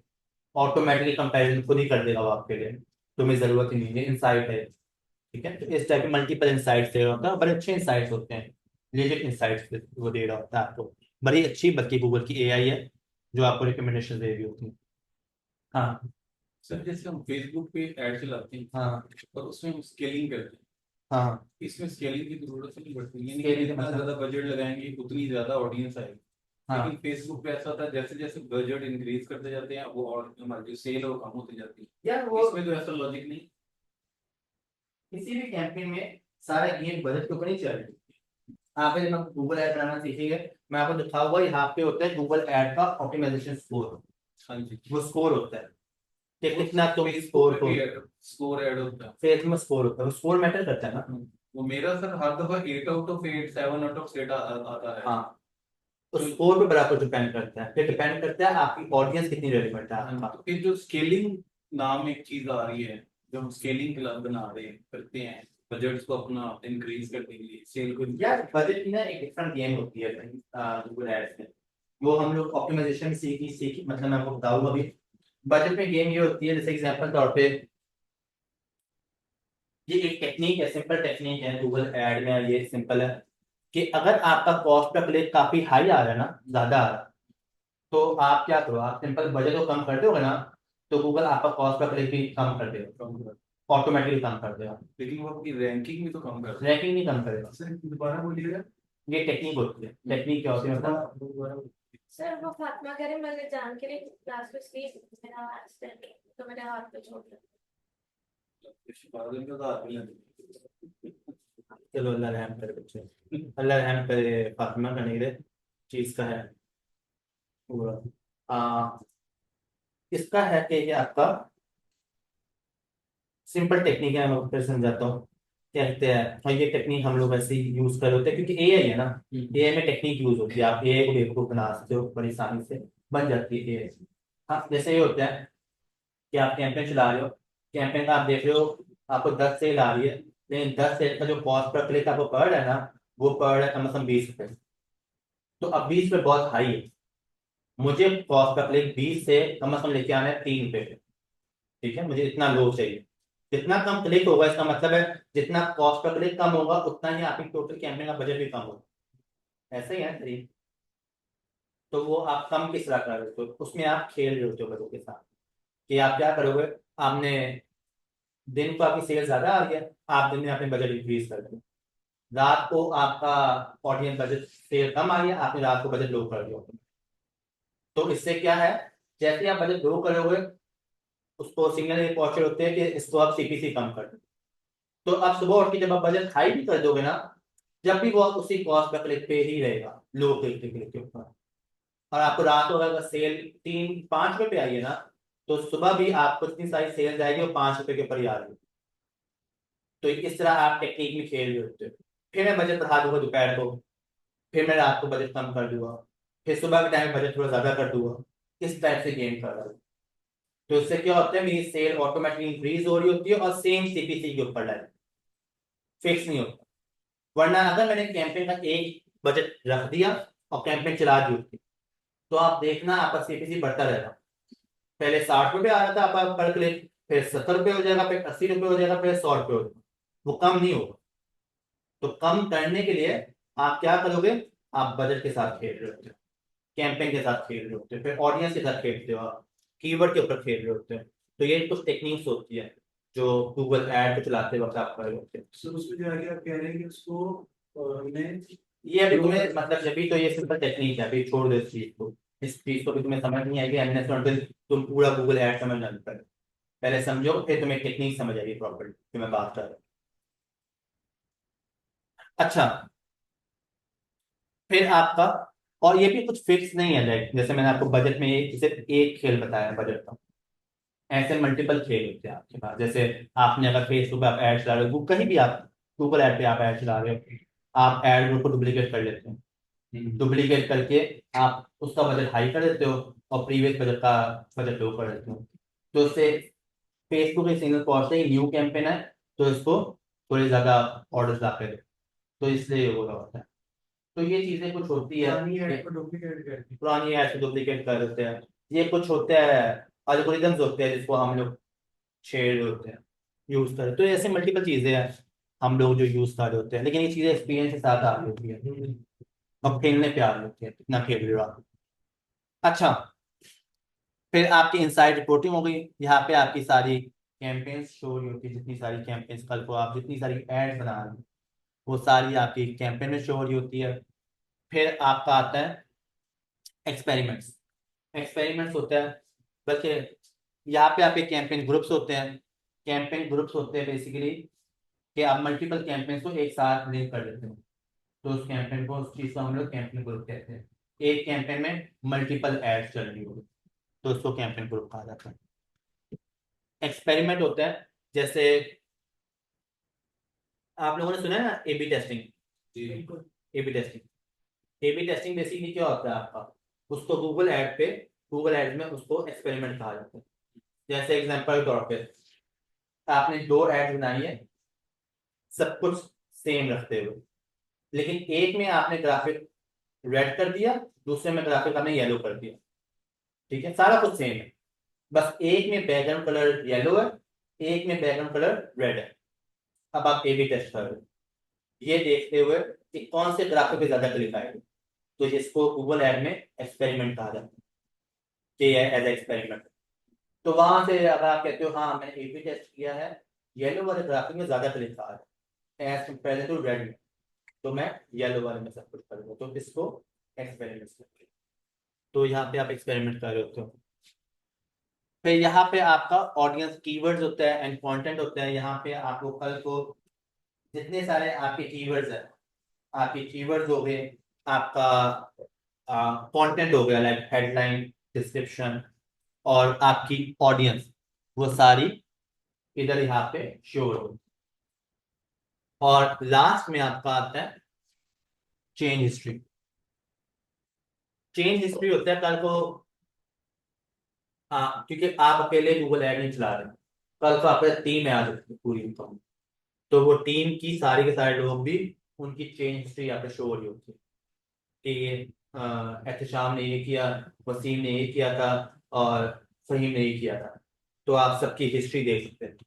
ऑटोमेटिकली कंपेरिजन खुद ही कर देगा वो आपके लिए, तुम्हें जरूरत ही नहीं है, इंसाइट है। ठीक है, तो इस टाइप के मल्टीपल इंसाइट्स दे रहा होता है, बड़े अच्छे इंसाइट्स होते हैं, लेजिट इंसाइट्स वो दे रहा होता है आपको। बड़ी अच्छी, बल्कि गूगल की एआई है जो आपको रिकमेंडेशन दे रही होती है। हाँ सर जैसे हम फेसबुक पे ऐड चलाते हैं हाँ और उसमें हम स्केलिंग करते हैं, हाँ। इसमें स्केलिंग की जरूरत नहीं पड़ती, यानी कि Scaling का जितना मतलब? ज्यादा बजट लगाएंगे उतनी ज्यादा ऑडियंस आएगी। लेकिन हाँ फेसबुक पे ऐसा होता है जैसे जैसे बजट इंक्रीज करते जाते हैं वो और हमारी जो सेल है वो कम होती जाती है। यार वो इसमें तो ऐसा लॉजिक नहीं। किसी भी कैंपेन में सारा गेम बजट के ऊपर नहीं चल रही। यहाँ पे जब हम गूगल ऐड बनाना सीखेंगे, मैं आपको दिखाऊंगा, यहाँ पे होता है गूगल ऐड का ऑप्टिमाइजेशन स्कोर। हाँ जी। वो स्कोर होता है कि वो कितना तुम फेसबुक स्कोर पे को, भी स्कोर ऐड होता है। फेस में स्कोर होता है, वो स्कोर मैटर करता है ना। वो मेरा सर हर दफा 8 आउट ऑफ 8 7 आउट ऑफ 8 आता है। हाँ, उस स्कोर पे बराबर डिपेंड करता है, फिर डिपेंड करता है आपकी ऑडियंस कितनी रेलिवेंट है आपका। तो फिर जो स्केलिंग नाम एक चीज आ रही है, जो हम स्केलिंग बना रहे हैं करते हैं बजट्स को अपना इंक्रीज करने के लिए सेल को। यार बजट की ना एक डिफरेंट गेम होती है गूगल एड्स में, वो हम लोग ऑप्टिमाइजेशन सीखी सीखी, मतलब मैं आपको बताऊंगा अभी। बजट में गेम ये होती है, जैसे एग्जांपल तौर पे ये एक टेक्निक है, सिंपल टेक्निक है गूगल ऐड में, ये सिंपल है कि अगर आपका कॉस्ट पर क्लिक काफी हाई आ रहा है ना, ज्यादा आ रहा है, तो आप क्या करो, आप सिंपल बजट को कम कर दोगे ना, तो गूगल आपका कॉस्ट पर क्लिक भी कम कर देगा, ऑटोमेटिकली कम कर देगा। लेकिन वो अपनी रैंकिंग भी तो कम कर रैंकिंग नहीं कम करेगा। सर दोबारा बोलिएगा। ये टेक्निक होती है, टेक्निक क्या होती है मतलब, सर वो फातिमा कह रही मैंने जान के लिए क्लास में इसलिए मेरा एक्सीडेंट तो मेरे हाथ पे चोट लगी। चलो अल्लाह रहम करे बच्चे, अल्लाह रहम करे फातिमा का, नहीं चीज का है वो। आ, इसका है कि ये आपका सिंपल टेक्निक है, मैं फिर समझाता हूँ क्या कहते हैं। और ये टेक्निक हम लोग ऐसे ही यूज कर रहे होते हैं क्योंकि एआई है ना, एआई में टेक्निक यूज होती है, आप एआई को बेवकूफ बना सकते हो, बड़ी आसानी से बन जाती है एआई। हाँ, जैसे ये होता है कि आप कैंपेन चला रहे हो, कैंपेन का आप देख रहे हो आपको 10 सेल आ रही है, लेकिन 10 सेल का जो कॉस्ट पर क्लिक आपको पड़ रहा है ना, वो पड़ रहा है कम से कम 20 रुपये। तो अब 20 रुपये बहुत हाई है, मुझे कॉस्ट पर क्लिक 20 से कम लेके आना है 3 रुपये पे। ठीक है, मुझे इतना लो चाहिए। जितना कम क्लिक होगा इसका मतलब है जितना कॉस्ट पर क्लिक कम होगा उतना ही आपकी टोटल कैंपेन का बजट भी कम होगा। ऐसा ही है सही। तो वो आप कम किस तरह कर रहे हो, उसमें आप खेल रहे होते हो बजट के साथ, कि आप क्या करोगे, आपने दिन को आपकी सेल ज्यादा आ रही है, आप दिन में अपने बजट इंक्रीज कर दो। रात को आपका ऑडियंस बजट सेल कम आ रही है, आपने रात को बजट लो कर दिया। तो इससे क्या है, जैसे आप बजट लो करोगे उसको सिग्नल ये पहुंचे होते हैं कि इसको आप सीपीसी कम कर दो। तो आप सुबह उठ के जब आप बजट हाई भी कर दोगे ना, जब भी वो उसी कॉस्ट पर क्लिक पे ही रहेगा, लो क्लिक पे क्लिक के ऊपर। और आपको रात को अगर सेल 3-5 रुपए पे आई है ना, तो सुबह भी आपको इतनी सारी सेल जाएगी वो 5 रुपए के ऊपर ही आ रही है। तो इस तरह आप टेक्निक में खेल रहे होते हो। फिर मैं बजट बढ़ा दूंगा दोपहर को, फिर मैं रात को बजट कम कर दूंगा, फिर सुबह के टाइम बजट थोड़ा ज्यादा कर दूंगा। इस टाइप से गेम कर रहा हूँ। तो इससे क्या होता है, मेरी सेल ऑटोमेटिकली इंक्रीज हो रही होती है और सेम सीपीसी के ऊपर डायरेक्ट फिक्स नहीं होता। वरना अगर मैंने कैंपेन का एक बजट रख दिया और कैंपेन चला दी उसकी, तो आप देखना आपका सीपीसी बढ़ता रहेगा। पहले 60 रुपए आ रहा था आपका पर क्लिक, फिर 70 रुपए हो जाएगा, फिर 80 रुपए हो जाएगा, फिर 100 रुपए हो जाएगा, वो कम नहीं होगा। तो कम करने के लिए आप क्या करोगे, आप बजट के साथ खेल रहे होते हो, कैंपेन के साथ खेल रहे होते हो, फिर ऑडियंस के साथ खेलते हो, आप कीवर्ड के ऊपर खेल रहे होते हो। तो ये कुछ टेक्निक्स होती है जो गूगल ऐड को चलाते वक्त आप कर रहे होते हैं। सर उसमें जो आगे आप कह रहे हैं कि उसको हमने ये अभी तुम्हें मतलब जब भी, तो ये सिंपल टेक्निक है, अभी छोड़ दो इस चीज को, इस चीज को भी तुम्हें समझ नहीं आएगी अनलेस अनटिल तुम पूरा गूगल ऐड समझ ना कर। पहले समझो फिर तुम्हें टेक्निक समझ आएगी प्रॉपर्ली कि मैं बात कर रहा हूँ। अच्छा, फिर आपका, और ये भी कुछ फिक्स नहीं है, लाइक जैसे मैंने आपको बजट में सिर्फ एक खेल बताया बजट का, ऐसे मल्टीपल खेल होते हैं आपके पास। जैसे आपने अगर फेसबुक पे आप ऐड चला रहे हो, कहीं भी आप गूगल ऐड पे आप ऐड चला रहे हो, आप ऐड ग्रुप को डुप्लीकेट कर लेते हो, डुप्लीकेट करके आप उसका बजट हाई कर देते हो और प्रीवियस बजट का बजट लो कर देते हो। तो इससे फेसबुक एक सिग्नल पहुंचते ही न्यू कैंपेन है, तो इसको थोड़ी ज्यादा ऑर्डर लाते हैं, तो इसलिए ये हो रहा होता है। तो ये चीजें कुछ होती है, पुरानी ऐड को डुप्लीकेट करके। पुरानी ऐड से डुप्लीकेट कर देते हैं। ये कुछ होता है, एल्गोरिदम्स होते हैं जिसको हम लोग छेड़ रहे होते हैं, यूज कर रहे, तो ऐसे मल्टीपल चीजें हैं हम लोग जो यूज कर रहे होते हैं, लेकिन ये चीजें एक्सपीरियंस के साथ आ रही होती है। और खेलने पे आ रही होती है कितना खेल रहे हो आप। अच्छा, फिर आपकी इनसाइड रिपोर्टिंग हो गई। यहाँ पे आपकी सारी कैंपेन्स शो हो रही होती है, जितनी सारी कैंपेन्स कल को आप जितनी सारी एड बना रहे हैं वो सारी आपकी कैंपेन में शो हो रही होती है। फिर आपका आता है एक्सपेरिमेंट्स। एक्सपेरिमेंट्स होता है, बल्कि यहाँ पे आपके कैंपेन ग्रुप्स होते हैं। कैंपेन ग्रुप्स होते हैं बेसिकली कि आप मल्टीपल कैंपेन्स को एक साथ लिंक कर देते हो, तो उस कैंपेन को उस चीज को हम लोग कैंपेन ग्रुप कहते हैं। एक कैंपेन में मल्टीपल एड्स चल रही होगी तो उसको कैंपेन ग्रुप कहा जाता है। एक्सपेरिमेंट होता है जैसे आप लोगों ने सुना है ना A B testing. A B testing, A B testing basically क्या होता है आपका, उसको गूगल एड में उसको एक्सपेरिमेंट कहा जाता है। जैसे एग्जांपल के तौर पे आपने दो एड बनाई है सब कुछ सेम रखते हुए, लेकिन एक में आपने ग्राफिक रेड कर दिया, दूसरे में ग्राफिक आपने येलो कर दिया। ठीक है, सारा कुछ सेम है, बस एक में बैकग्राउंड कलर येलो है, एक में बैकग्राउंड कलर रेड है। अब आप ए बी टेस्ट कर रहे हो ये देखते हुए कि कौन से ग्राफिक पे ज्यादा क्लिक आएगा, तो इसको गूगल एड में एक्सपेरिमेंट कहा जाता है कि एज एक्सपेरिमेंट। तो वहां से अगर आप कहते हो हाँ मैंने ए बी टेस्ट किया है, येलो वाले ग्राफिक में ज्यादा क्लिक आ रहा है एज कम्पेयर टू रेड में, तो मैं येलो वाले में सब कुछ करूंगा, तो इसको एक्सपेरिमेंट करते हैं। तो यहाँ पे आप एक्सपेरिमेंट कर रहे होते हो। फिर यहाँ पे आपका ऑडियंस कीवर्ड्स होता है एंड कंटेंट होता है। यहाँ पे आपको कल को जितने सारे आपके कीवर्ड्स हैं, आपके कीवर्ड्स हो गए, आपका कंटेंट हो गया लाइक हेडलाइन, डिस्क्रिप्शन, और आपकी ऑडियंस, वो सारी इधर यहाँ पे शो हो। और लास्ट में आपका आता है चेंज हिस्ट्री। चेंज हिस्ट्री होता है कल को क्योंकि आप अकेले गूगल ऐड नहीं चला रहे, कल को आपका टीम है आ जाती है पूरी इनकम, तो वो टीम की सारे के सारे लोग भी उनकी चेंज हिस्ट्री यहाँ पे शो हो रही होती है कि ये एहतशाम ने ये किया, वसीम ने ये किया था, और फहीम ने ये किया था। तो आप सबकी हिस्ट्री देख सकते हैं,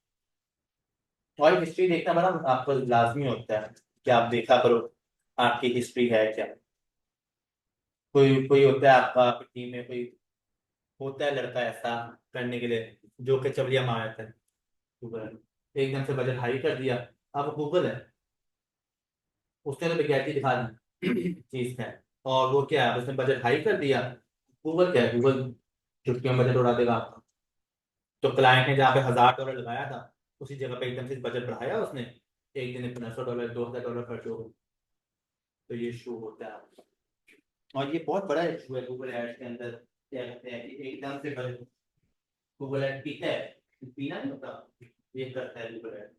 और हिस्ट्री देखना बड़ा आपको लाजमी होता है कि आप देखा करो आपकी हिस्ट्री है क्या। कोई कोई होता है आपका आपकी टीम में, कोई होता है लड़का ऐसा करने के लिए जो कि चवलिया मार जाता है गूगल, एकदम से बजट हाई कर दिया। अब गूगल है, उसने तो बेगैरती दिखा दी चीज है, और वो क्या है उसने बजट हाई कर दिया। गूगल क्या है, गूगल चुटकियों में बजट उड़ा देगा आपका। तो क्लाइंट ने जहाँ पे $1000 लगाया था उसी जगह पे एकदम से बजट बढ़ाया उसने, एक दिन में $1500 $2000 खर्च हो गए। तो ये शो होता है, और ये बहुत बड़ा इशू है गूगल एड्स के अंदर। क्या कहते हैं कि एकदम से बजट, गूगल एड पीता है, पीना नहीं होता, ये करता है गूगल एड,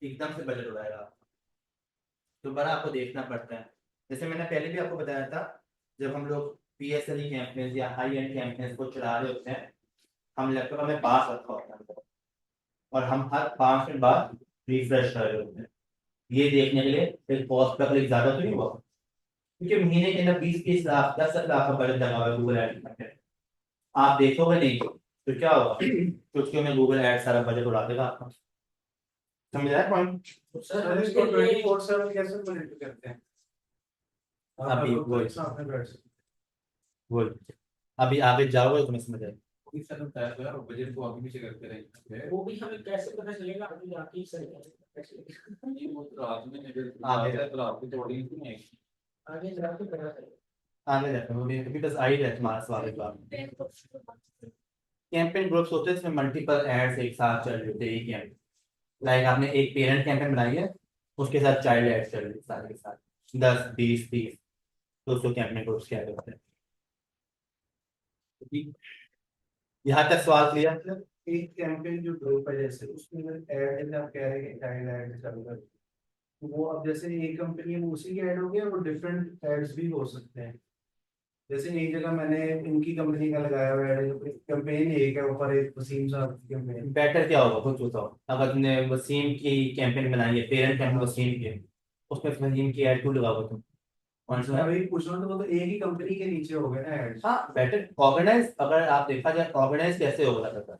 एकदम से बजट उड़ाएगा आपका। तो बड़ा आपको देखना पड़ता है। जैसे मैंने पहले भी आपको बताया था, जब हम लोग PSLE कैंपेन्स या हाई एंड कैंपेन्स को चला रहे होते हैं, हम लैपटॉप हमें पास रखा होता है और हम हर 5 मिनट बाद रिफ्रेश कर रहे होते हैं, ये देखने के लिए फिर कॉस्ट का क्लिक ज्यादा तो नहीं हुआ, क्योंकि महीने के अंदर 20-30 लाख 10 लाख का बजट लगा हुआ है गूगल एड में। आप देखोगे नहीं तो क्या होगा, क्योंकि में गूगल एड सारा बजट उड़ा देगा आपका। समझ आया पॉइंट? सर इसको 24/7 कैसे मॉनिटर करते हैं? अभी वो सामने बैठ सकते वो अभी आगे जाओगे तो मैं समझ आएगा। इस तरह तय करा और बजट को आगे पीछे करते रहेंगे। वो भी हमें कैसे पता चलेगा अभी जाके ही सही कैसे ये वो तो रात में अगर आगे रात रात को तो ऑडियंस नहीं आएगी। आगे जाके पता चलेगा। आगे जाते हैं अभी बस आई है तुम्हारा सवाल एक बार। कैंपेन ग्रुप्स होते हैं, इसमें मल्टीपल एड्स एक साथ चल रहे होते हैं एक कैंपेन, लाइक आपने एक पेरेंट कैंपेन बनाई है उसके साथ चाइल्ड एड्स चल रही है सारे के साथ 10 20 30, तो उसको कैंपेन ग्रुप्स क्या होते हैं। यहाँ तक सवाल क्लियर? हैं। एक कैंपेन जो ग्रुप है जैसे उसमें ऐड जैसे आप कह रहे हैं कि चाइल्ड ऐड चल रहा है, तो वो अब जैसे एक कंपनी में उसी के ऐड हो गया, वो डिफरेंट एड्स भी हो सकते हैं। जैसे एक जगह मैंने इनकी कंपनी का लगाया हुआ है, कैंपेन एक है ऊपर, एक वसीम साहब की कैंपेन। बेटर क्या होगा खुद बताओ, अगर तुमने वसीम की कैंपेन बनाई है पेरेंट कैंपेन वसीम की, उसमें वसीम की ऐड क्यों लगाओगे तुम? कौन सा मैं है? वही पूछ रहा हूँ, तो वो तो एक ही कंपनी के नीचे हो गए ना एड्स। हाँ बेटर ऑर्गेनाइज, अगर आप देखा जाए ऑर्गेनाइज कैसे होगा लगातार,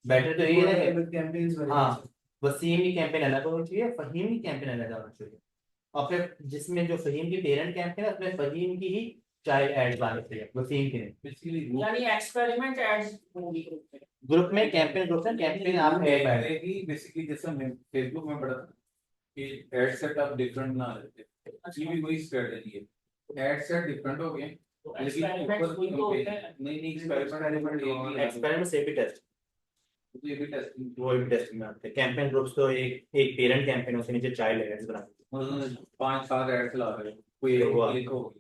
बेटर तो यही है। कैंपेन्स हाँ, वसीम की कैंपेन अलग होनी चाहिए, फहीम की कैंपेन अलग होनी चाहिए। और फिर जिसमें जो फहीम की पेरेंट कैंपेन है उसमें फहीम की ही चाइल्ड एड्स आने चाहिए, वसीम की नहीं। बेसिकली यानी एक्सपेरिमेंट एड्स होंगी ग्रुप में। ग्रुप में कैंपेन, ग्रुप में कैंपेन आप ऐड पहले बेसिकली जैसे मैं फेसबुक में पढ़ा था कि एड सेट आप डिफरेंट बना लेते ये भी वही स्ट्रेटजी है, एड सेट डिफरेंट हो गए तो लेकिन एक्सपेरिमेंट ऊपर वही तो होते हैं। नहीं एक्सपेरिमेंट एक्सपेरिमेंट से भी टेस्ट, ये भी टेस्टिंग वो भी टेस्ट में आते हैं। कैंपेन ग्रुप्स तो एक पेरेंट कैंपेन, उसके नीचे चाइल्ड एड्स बना मतलब 5-7 ऐड चला रहे हो, कोई तो एक हुआ। क्लिक हो गई।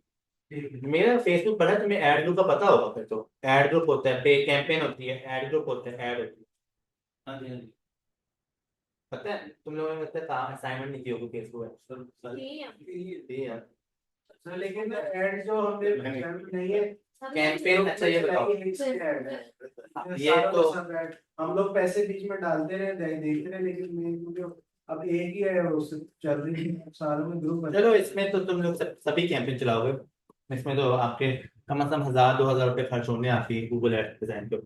मेरा फेसबुक पढ़ा, तुम्हें एड ग्रुप का पता होगा फिर तो। एड ग्रुप होता है, पे कैंपेन होती है, एड ग्रुप होता है, ऐड होती है। हाँ जी हाँ जी पता है तुम लोगों ने लगता है काम असाइनमेंट नहीं की होगी फेसबुक है। सर ठीक है। ये यार सर लेकिन ऐड जो हमने नहीं है कैंपेन, अच्छा ये बताओ, ये ये तो हम लोग पैसे बीच में डालते रहे देखते रहे, लेकिन मेन जो अब एक ही है उससे चल रही है सालों में ग्रुप। चलो इसमें तो तुम लोग सभी कैंपेन चलाओगे, इसमें तो आपके कम से कम 1000-2000 रुपये खर्च होने आपकी गूगल एड डिजाइन पे।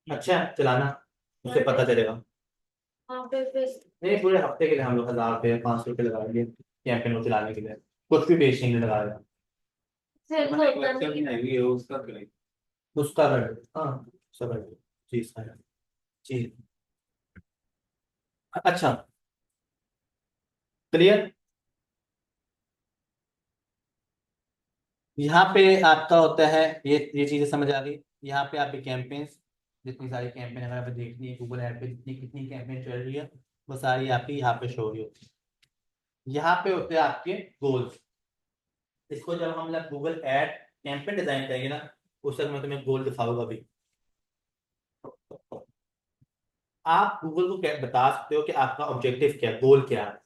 अच्छा है, चलाना, उससे पता चलेगा। हाँ फिर नहीं, पूरे हफ्ते के लिए हम लोग 1000 रुपये 500 रुपये लगाएंगे कैंपेन को चलाने के लिए, कुछ भी बेचने के लिए लगा रहे हैं। फिर हमारा एक होता लेक्चर नहीं भी है ये उसका करेंगे। उसका कर, हाँ सब कर जी सर जी। अच्छा, क्लियर। यहाँ पे आपका होता है, ये चीजें समझ आ गई। यहाँ पे आपके कैंपेन्स, जितनी सारी कैंपेन अगर आपको देखनी है गूगल ऐप पे, जितनी कितनी कैंपेन चल रही है वो सारी आपकी यहाँ पे शो हो रही होती है। यहाँ पे होते हैं आपके गोल्स। इसको जब हम लोग गूगल ऐड कैंपेन डिजाइन करेंगे ना, उस वक्त मैं तुम्हें गोल दिखाऊंगा भी। आप गूगल को क्या बता सकते हो कि आपका ऑब्जेक्टिव क्या है, गोल क्या है।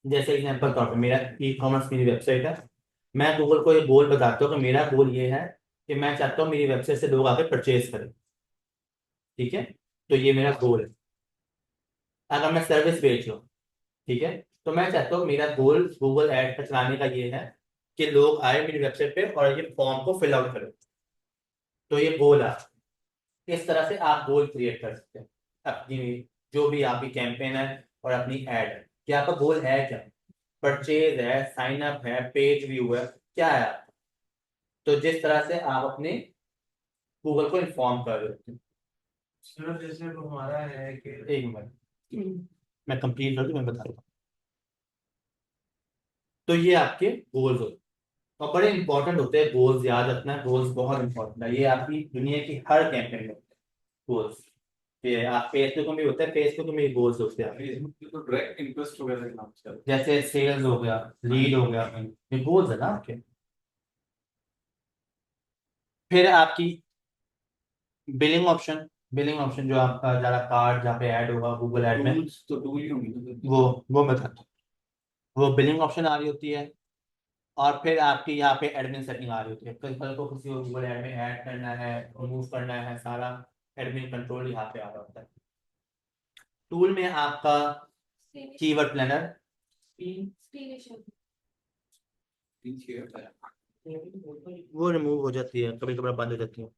जैसे एग्जांपल तौर पे मेरा ई कॉमर्स मेरी वेबसाइट है, मैं गूगल को ये गोल बताता हूँ कि मेरा गोल ये है कि मैं चाहता हूँ मेरी वेबसाइट से लोग आके परचेज करें। ठीक है, तो ये मेरा गोल है। अगर मैं सर्विस बेच रहा हूँ, ठीक है, तो मैं चाहता हूँ मेरा गोल गूगल एड पर चलाने का ये है कि लोग आए मेरी वेबसाइट पे और ये फॉर्म को फिल आउट करें। तो ये गोल है। इस तरह से आप गोल क्रिएट कर सकते हैं अपनी, जो भी आपकी कैंपेन है और अपनी एड है, कि आपका गोल है क्या। परचेज है, साइन अप है, पेज व्यू है, क्या है आपका? तो जिस तरह से आप अपने गूगल को इन्फॉर्म कर देते हैं। सर जैसे वो हमारा है कि एक मिनट मैं कंप्लीट कर दूं, मैं बताता हूँ। तो ये आपके गोल्स होते हैं और बड़े इंपॉर्टेंट होते हैं गोल्स, याद रखना गोल्स बहुत इंपॉर्टेंट है। ये आपकी दुनिया की हर कैंपेन में गोल्स, ये आप फेसबुक में भी होता है, फेसबुक में भी गोल्स होते हैं आपके। फेसबुक पे तो डायरेक्ट इंटरेस्ट वगैरह का नाम चल जैसे सेल्स हो गया, लीड हो गया, ये गोल्स है ना आपके। फिर आपकी बिलिंग ऑप्शन, बिलिंग ऑप्शन जो आपका ज़्यादा कार्ड जहाँ पे ऐड होगा गूगल ऐड में, टूल्स तो टूल ही होंगे वो मैं बताता हूँ। वो बिलिंग ऑप्शन आ रही होती है। और फिर आपकी यहाँ पे एडमिन सेटिंग आ रही होती है, कल को किसी को गूगल ऐड में ऐड करना है, रिमूव करना है, सारा एडमिन कंट्रोल यहाँ पे आ रहा होता है। टूल में आपका कीवर्ड प्लानर, पीछे होता है। वो रिमूव हो जाती है, कभी कभी बंद हो जाती है।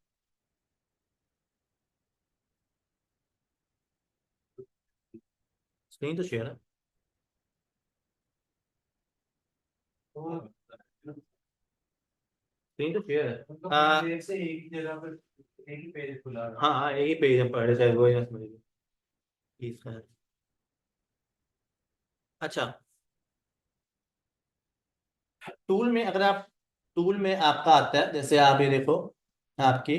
स्क्रीन तो शेयर है। स्क्रीन तो शेयर है। पेज से एक ही जगह पर एक ही पेज खुला रहा हाँ हाँ, यही पेज हम पढ़े शायद, वो समझिए इसका है। अच्छा, टूल में अगर आप, टूल में आपका आता है, जैसे आप ये देखो आपकी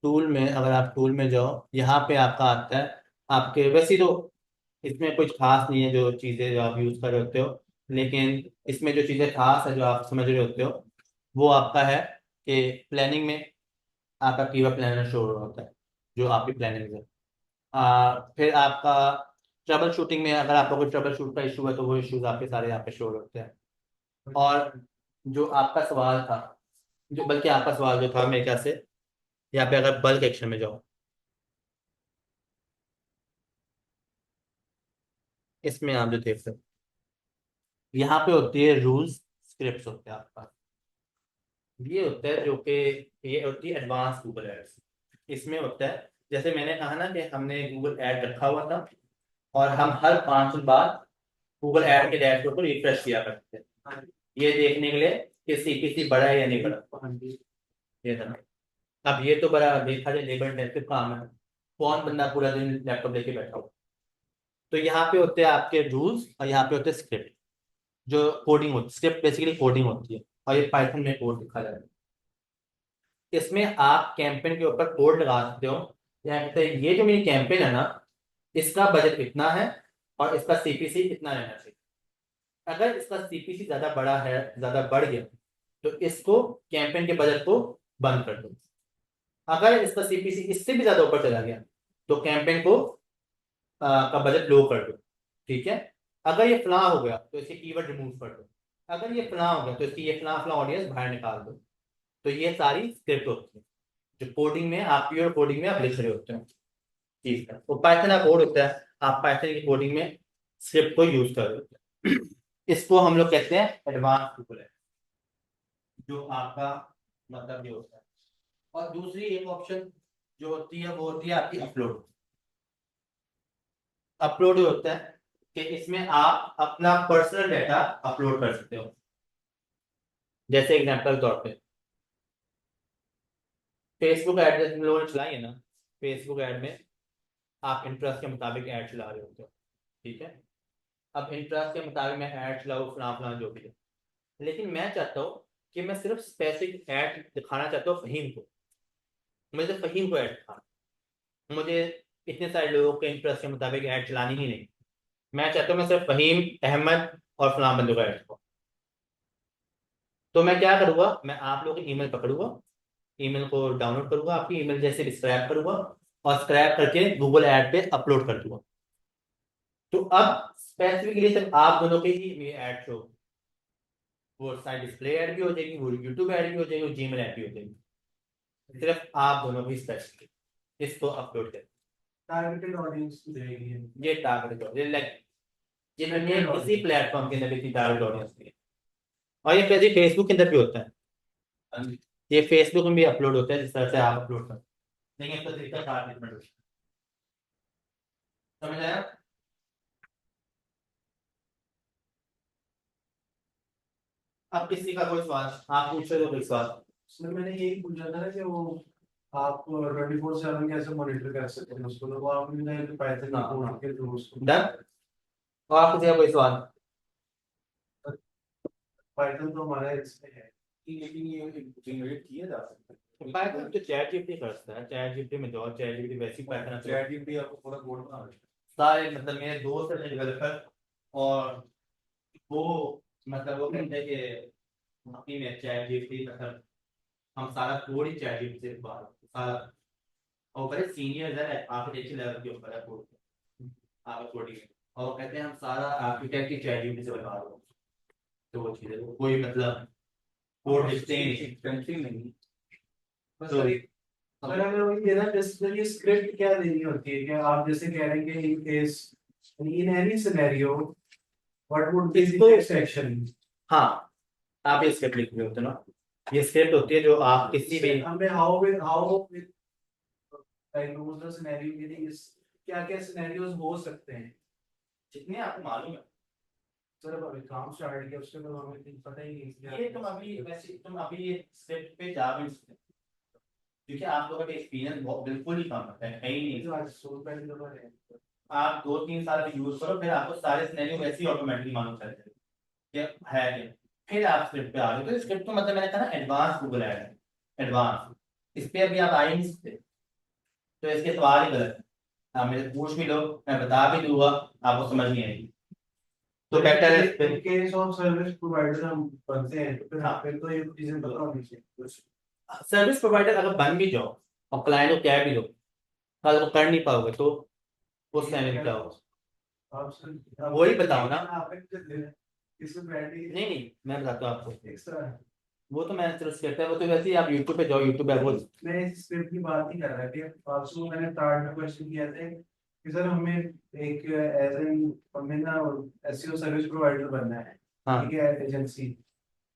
टूल में, अगर आप टूल में जाओ यहाँ पे आपका आता है आपके, वैसे ही तो इसमें कुछ खास नहीं है जो चीज़ें जो आप यूज़ कर रहे होते हो, लेकिन इसमें जो चीज़ें खास है जो आप समझ रहे होते हो वो आपका है कि प्लानिंग में आपका कीवर्ड प्लानर शो हो रहा होता है जो आपकी प्लानिंग है। फिर आपका ट्रबल शूटिंग में अगर आपका कोई ट्रबल शूट का इशू है तो वो इश्यूज आपके सारे यहाँ पे शो होते हैं। और जो आपका सवाल था, जो बल्कि आपका सवाल जो था मेरे ख्याल से, यहाँ पे अगर बल्क एक्शन में जाओ, इसमें आप जो देख सकते हो यहाँ पे होती है रूल्स, स्क्रिप्ट होते हैं आपका। ये होता है जो कि ये होती है एडवांस गूगल एड्स। इसमें होता है जैसे मैंने कहा ना कि हमने गूगल ऐड रखा हुआ था और हम हर 5 मिनट बाद गूगल ऐड के डैशबोर्ड को रिफ्रेश किया करते थे, ये देखने के लिए कि सीपीसी बढ़ा है या नहीं बढ़ा। ये था। अब ये तो बड़ा देखा जाए लेबर इंटेंसिव काम है, कौन बंदा पूरा दिन लैपटॉप लेके बैठा हो। तो यहाँ पे होते हैं आपके रूल्स और यहाँ पे होते हैं स्क्रिप्ट, जो कोडिंग होती है। स्क्रिप्ट बेसिकली कोडिंग होती है और ये पाइथन में कोड लिखा जाता है। इसमें आप कैंपेन के ऊपर कोड लगा सकते हो, या कहते हैं ये जो मेरी कैंपेन है ना, इसका बजट इतना है और इसका सीपीसी इतना रहना चाहिए। अगर इसका सीपीसी ज्यादा बड़ा है, ज्यादा बढ़ गया, तो इसको कैंपेन के बजट को बंद कर दो। अगर इसका सीपीसी इससे भी ज्यादा ऊपर चला गया तो कैंपेन को का बजट लो कर दो। ठीक है। अगर ये फला हो गया तो इसके कीवर्ड रिमूव कर दो। अगर ये फला हो गया तो इसकी ये फला फला ऑडियंस बाहर निकाल दो। तो ये सारी स्क्रिप्ट होती है जो कोडिंग में आप प्योर कोडिंग में आप लिख रहे होते हो। ठीक है। तो पाइथन का कोड होता है, आप पाइथन की कोडिंग में स्क्रिप्ट को यूज कर रहे होते हैं। इसको हम लोग कहते हैं एडवांस टूल है, जो आपका मतलब ये होता है। और दूसरी एक ऑप्शन जो होती है वो होती है आपकी अपलोड। अपलोड होता है कि इसमें आप अपना पर्सनल डाटा अपलोड कर सकते हो। जैसे एग्जांपल के तौर पे फेसबुक ऐड जैसे हम लोगों ने चलाई है ना, फेसबुक ऐड में आप इंटरेस्ट के मुताबिक ऐड चला रहे होते हो। ठीक है। अब इंटरेस्ट के मुताबिक मैं ऐड चलाऊँ फलां फलां जो भी है, लेकिन मैं चाहता हूँ कि मैं सिर्फ स्पेसिफिक ऐड दिखाना चाहता हूँ फहीम को। मुझे फहीम को ऐड दिखाना, मुझे इतने सारे लोगों के इंटरेस्ट के मुताबिक ऐड चलानी ही नहीं। मैं चाहता हूँ मैं सिर्फ फहीम, अहमद और फलां बंदों का ऐड दिखाऊँ। तो मैं क्या करूँगा, मैं आप लोगों की ईमेल पकड़ूंगा, ईमेल को डाउनलोड करूंगा, आपकी ईमेल जैसे स्क्रैप करूंगा और स्क्रैप करके गूगल ऐड पे अपलोड कर दूंगा। तो अब स्पेसिफिकली सिर्फ आप दोनों के ही ये ऐड शो, वो साइड डिस्प्ले ऐड भी हो जाएगी, वो यूट्यूब ऐड भी हो जाएगी, वो जीमेल ऐड भी हो जाएगी। सिर्फ आप दोनों की स्पेसिफिक इसको अपलोड करें। टारगेटेड ऑडियंस रहेगी ये टारगेट ऑडियंस, लाइक जिन्होंने किसी प्लेटफॉर्म के अंदर भी टारगेट ऑडियंस है। और ये वैसे फेसबुक के अंदर भी होता है, ये फेसबुक में भी अपलोड होता है जिस तरह से आप अपलोड करते हैं, लेकिन इसका तरीका काफी डिफरेंट होता है। समझ आया? अब किसी का कोई सवाल आप पूछ रहे हो, कोई सवाल? सर मैंने यही पूछा था ना कि वो आप 24/7 कैसे मॉनिटर कर सकते हैं उसको, तो वो आपने बताया कि पाइथन हाँ, कोड हाँ। के थ्रू उसको डन। और आप किसी का कोई सवाल? पाइथन तो हमारा इसमें है। लेकिन ये जनरेट किया जा सकता है। पाइथन तो चैट जीपीटी करता है, चैट जीपीटी में जाओ, चैट जीपीटी वैसी पाइथन है। चैट जीपीटी आपको पूरा कोड बना देता सारे मतलब मेरे दोस्त है डेवलपर, और वो मतलब वो कहते हैं कि अपनी में चैट जीपीटी मतलब हम सारा कोड ही चैट जीपीटी से बाहर सारा, और बड़े सीनियर है आर्किटेक्चर लेवल के ऊपर है कोड, आप कोडिंग में, और वो कहते हैं हम सारा आर्किटेक्ट ही चैट जीपीटी से बना रहे हो। तो वो चीज़ है, वो कोई मतलब कोड लिखते ही नहीं। एक्सपेंसिव नहीं। बस तो एक सर अगर वो ये ना जैसे ये स्क्रिप्ट क्या देनी होती है, क्या आप जैसे कह रहे हैं कि in case in any scenario what would be the इसको- नेक्स्ट एक्शन। हाँ, आप ये स्क्रिप्ट लिख रहे होते हो ना, ये स्क्रिप्ट होती है जो आप किसी भी हमें how with like use the scenario, meaning इस क्या क्या सिनेरियोज हो सकते हैं। जितने आपको मालूम है। सर अब अभी काम स्टार्ट किया उसके बाद हमें कुछ पता ही नहीं ये तुम अभी वैसे तुम अभी ये स्क्रिप्ट पे जा भी नहीं सकते, क्योंकि आप लोगों का एक्सपीरियंस बहुत बिल्कुल ही कम है, कहीं नहीं। जो आज सोल पहले दफा है। आप 2-3 साल यूज करो, फिर आपको सारे सिनेरियो वैसे ही ऑटोमेटिकली मालूम चल जाएंगे कि है क्या। फिर आप स्क्रिप्ट पे आ रहे हो, तो स्क्रिप्ट तो मतलब मैंने कहा ना एडवांस गूगल ऐड है, एडवांस। इस पे अभी आप आ ही नहीं सकते, तो इसके सवाल ही गलत है। आप मेरे पूछ भी लो, मैं बता भी दूंगा, आपको समझ नहीं आएगी। तो बेटर है इस पे। In case of service provider हम बनते हैं तो फिर हाँ। फिर तो ये चीजें पता होनी चाहिए। सर्विस प्रोवाइडर अगर बन भी जाओ और क्लाइंट को कह भी दो, कल को कर नहीं पाओगे तो उस टाइम में क्या होगा? आप सर वही बताओ ना। आप इसमें बैटरी नहीं नहीं, मैं बताता हूँ आपको, एक्स्ट्रा है। वो तो मैंने सिर्फ स्क्रिप्ट है, वो तो वैसे ही आप यूट्यूब पे जाओ, यूट्यूब है वो। मैं इस स्क्रिप्ट की बात नहीं कर रहा थी, आपसे मैंने स्टार्ट में क्वेश्चन किया था कि सर हमें एक एज एन हमें ना एसईओ सर्विस प्रोवाइडर बनना है, हाँ। ठीक है, एजेंसी।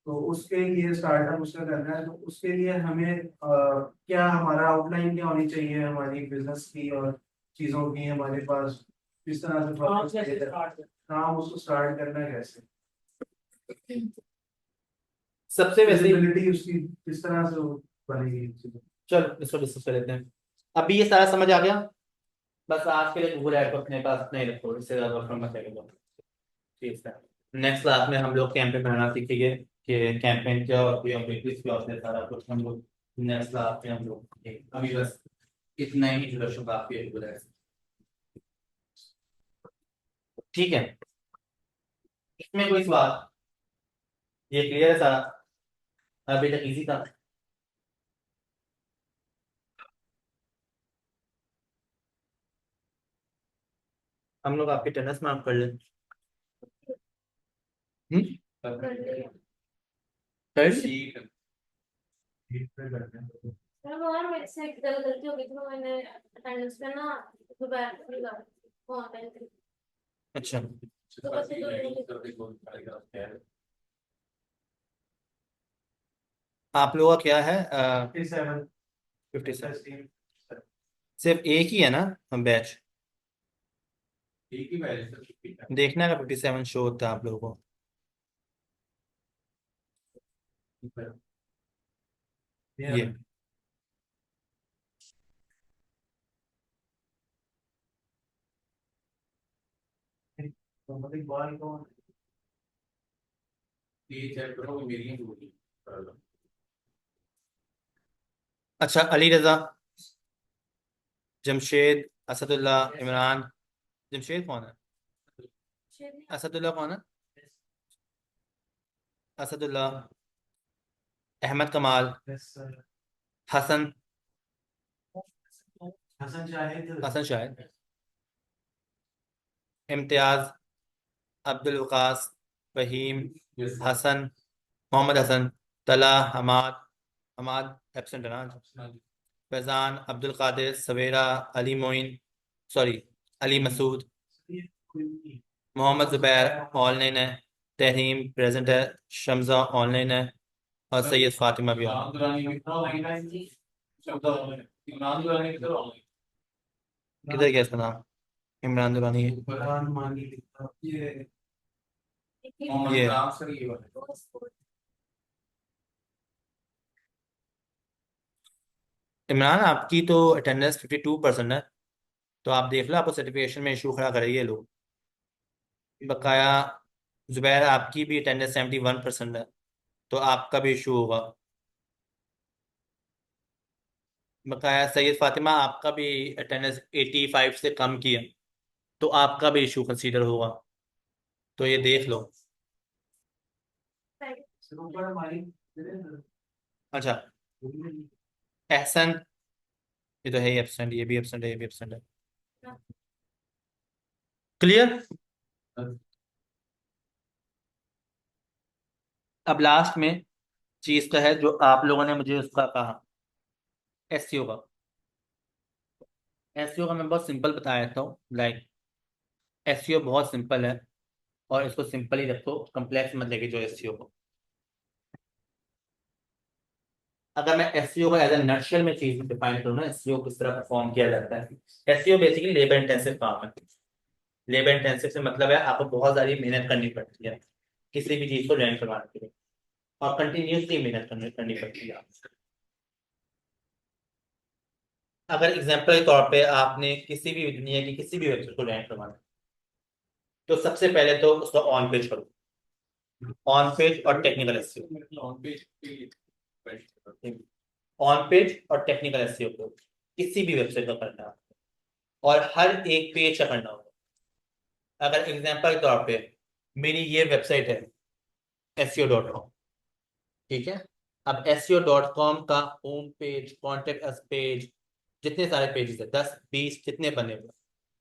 तो उसके लिए स्टार्टअप उसका करना है, तो उसके लिए हमें क्या हमारा आउटलाइन क्या होनी चाहिए हमारी बिजनेस की और चीज़ों की हमारे पास किस तरह से काम process कैसे किया जाए? स्टार्ट काम उसको स्टार्ट करना है कैसे, सबसे वैसे विजिबिलिटी उसकी किस तरह से वो बनेगी चीज़ें? चलो इसको डिस्कस कर लेते हैं। अभी ये सारा समझ आ गया। बस आज के लिए गूगल ऐप को अपने पास नहीं रखो, इससे ज्यादा वर्क मत करो। ठीक है, नेक्स्ट क्लास में हम लोग कैंपेन बनाना सीखेंगे कि कैंपेन क्या होती है, ऑब्जेक्टिव्स क्या होते हैं, सारा कुछ हम लोग नेक्स्ट क्लास में हम लोग सीखेंगे। अभी बस इतना ही इंट्रोडक्शन काफी है गूगल ऐप। ठीक है, इसमें कोई सवाल? ये क्लियर है सारा? अभी तक इजी था। हम लोग आपके अटेंडेंस मार्क कर लें। कर लिया। कर लें? ठीक है। ठीक पे करते हैं। चलो यार, मेरे से एक गलती हो गई थी, मैंने अटेंडेंस पे ना दोबारा से लगा वो ऑनलाइन थी। अच्छा, तो बस ये आप लोगों का क्या है? 57 57। सिर्फ एक ही है ना बैच? ठीक ही पहले से ठीक है। देखना का 57 शो होता है आप लोगों को। ये तो मतलब बॉल को ये चेक करो मेरी ही होगी। अच्छा, अली रजा, जमशेद, असदुल्ला, इमरान। जमशेद कौन है? शेर असदुल्ला कौन है? असदुल्ला, अहमद कमाल, यस सर, हसन, हसन शाहिद, हसन शाहिद, इम्तियाज, अब्दुल वकास, फहीम, हसन, मोहम्मद हसन, तला, हमाद, हमाद एब्सेंट है ना, फैजान, अब्दुल कादिर, सवेरा, अली मोइन, सॉरी अली मसूद, मोहम्मद जुबैर ऑनलाइन है, तहरीम प्रेजेंट है, शमजा ऑनलाइन है, और सैयद फातिमा भी इमरान ऑनलाइन। दुरानी भी इमरान दुरानी की तरह ऑनलाइन। किधर गया इसका नाम? इमरान दुरानी है। कुरान मांगी लिखता ये मोहम्मद ये इमरान सर ये वाला। इमरान, आपकी तो अटेंडेंस 52% है, तो आप देख लो, आपको सर्टिफिकेशन में इशू खड़ा करेंगे लोग। बकाया जुबैर, आपकी भी अटेंडेंस 71% है, तो आपका भी इशू होगा। बकाया सैयद फातिमा, आपका भी अटेंडेंस 85 से कम की है, तो आपका भी इशू कंसीडर होगा, तो ये देख लो। सिर्फ ऊपर हमारी अच्छा, एहसन, ये तो है ही एब्सेंट, ये भी एब्सेंट है, ये भी एब्सेंट है। क्लियर? अब लास्ट में चीज का है जो आप लोगों ने मुझे उसका कहा, एसईओ का। एसईओ का मैं बहुत सिंपल बताया था, लाइक एसईओ बहुत सिंपल है, और इसको सिंपल ही रखो, कम्प्लेक्स मत लेके जो एसईओ को। अगर मैं एसईओ को एज ए नटशेल में चीज डिफाइन करूँ ना, एसईओ किस तरह परफॉर्म किया जाता है। एसईओ बेसिकली लेबर इंटेंसिव काम है। लेबर इंटेंसिव से मतलब है आपको बहुत सारी मेहनत करनी पड़ती है किसी भी चीज को रैंक करवाने के लिए, और कंटिन्यूसली मेहनत करनी पड़ती है। अगर एग्जाम्पल के तौर पे आपने किसी भी दुनिया की किसी भी वेबसाइट को रैंक करवाना है, तो सबसे पहले तो उसको ऑन पेज करो, ऑन पेज और technical SEO. On page on page और टेक्निकल एसईओ को किसी भी वेबसाइट का करना है, और हर एक पेज का करना होगा। अगर एग्जाम्पल के तौर पे मेरी ये वेबसाइट है SEO.com, ठीक है। अब SEO.com का home page, contact us page, जितने सारे पेजेस है 10-20 जितने बने हुए,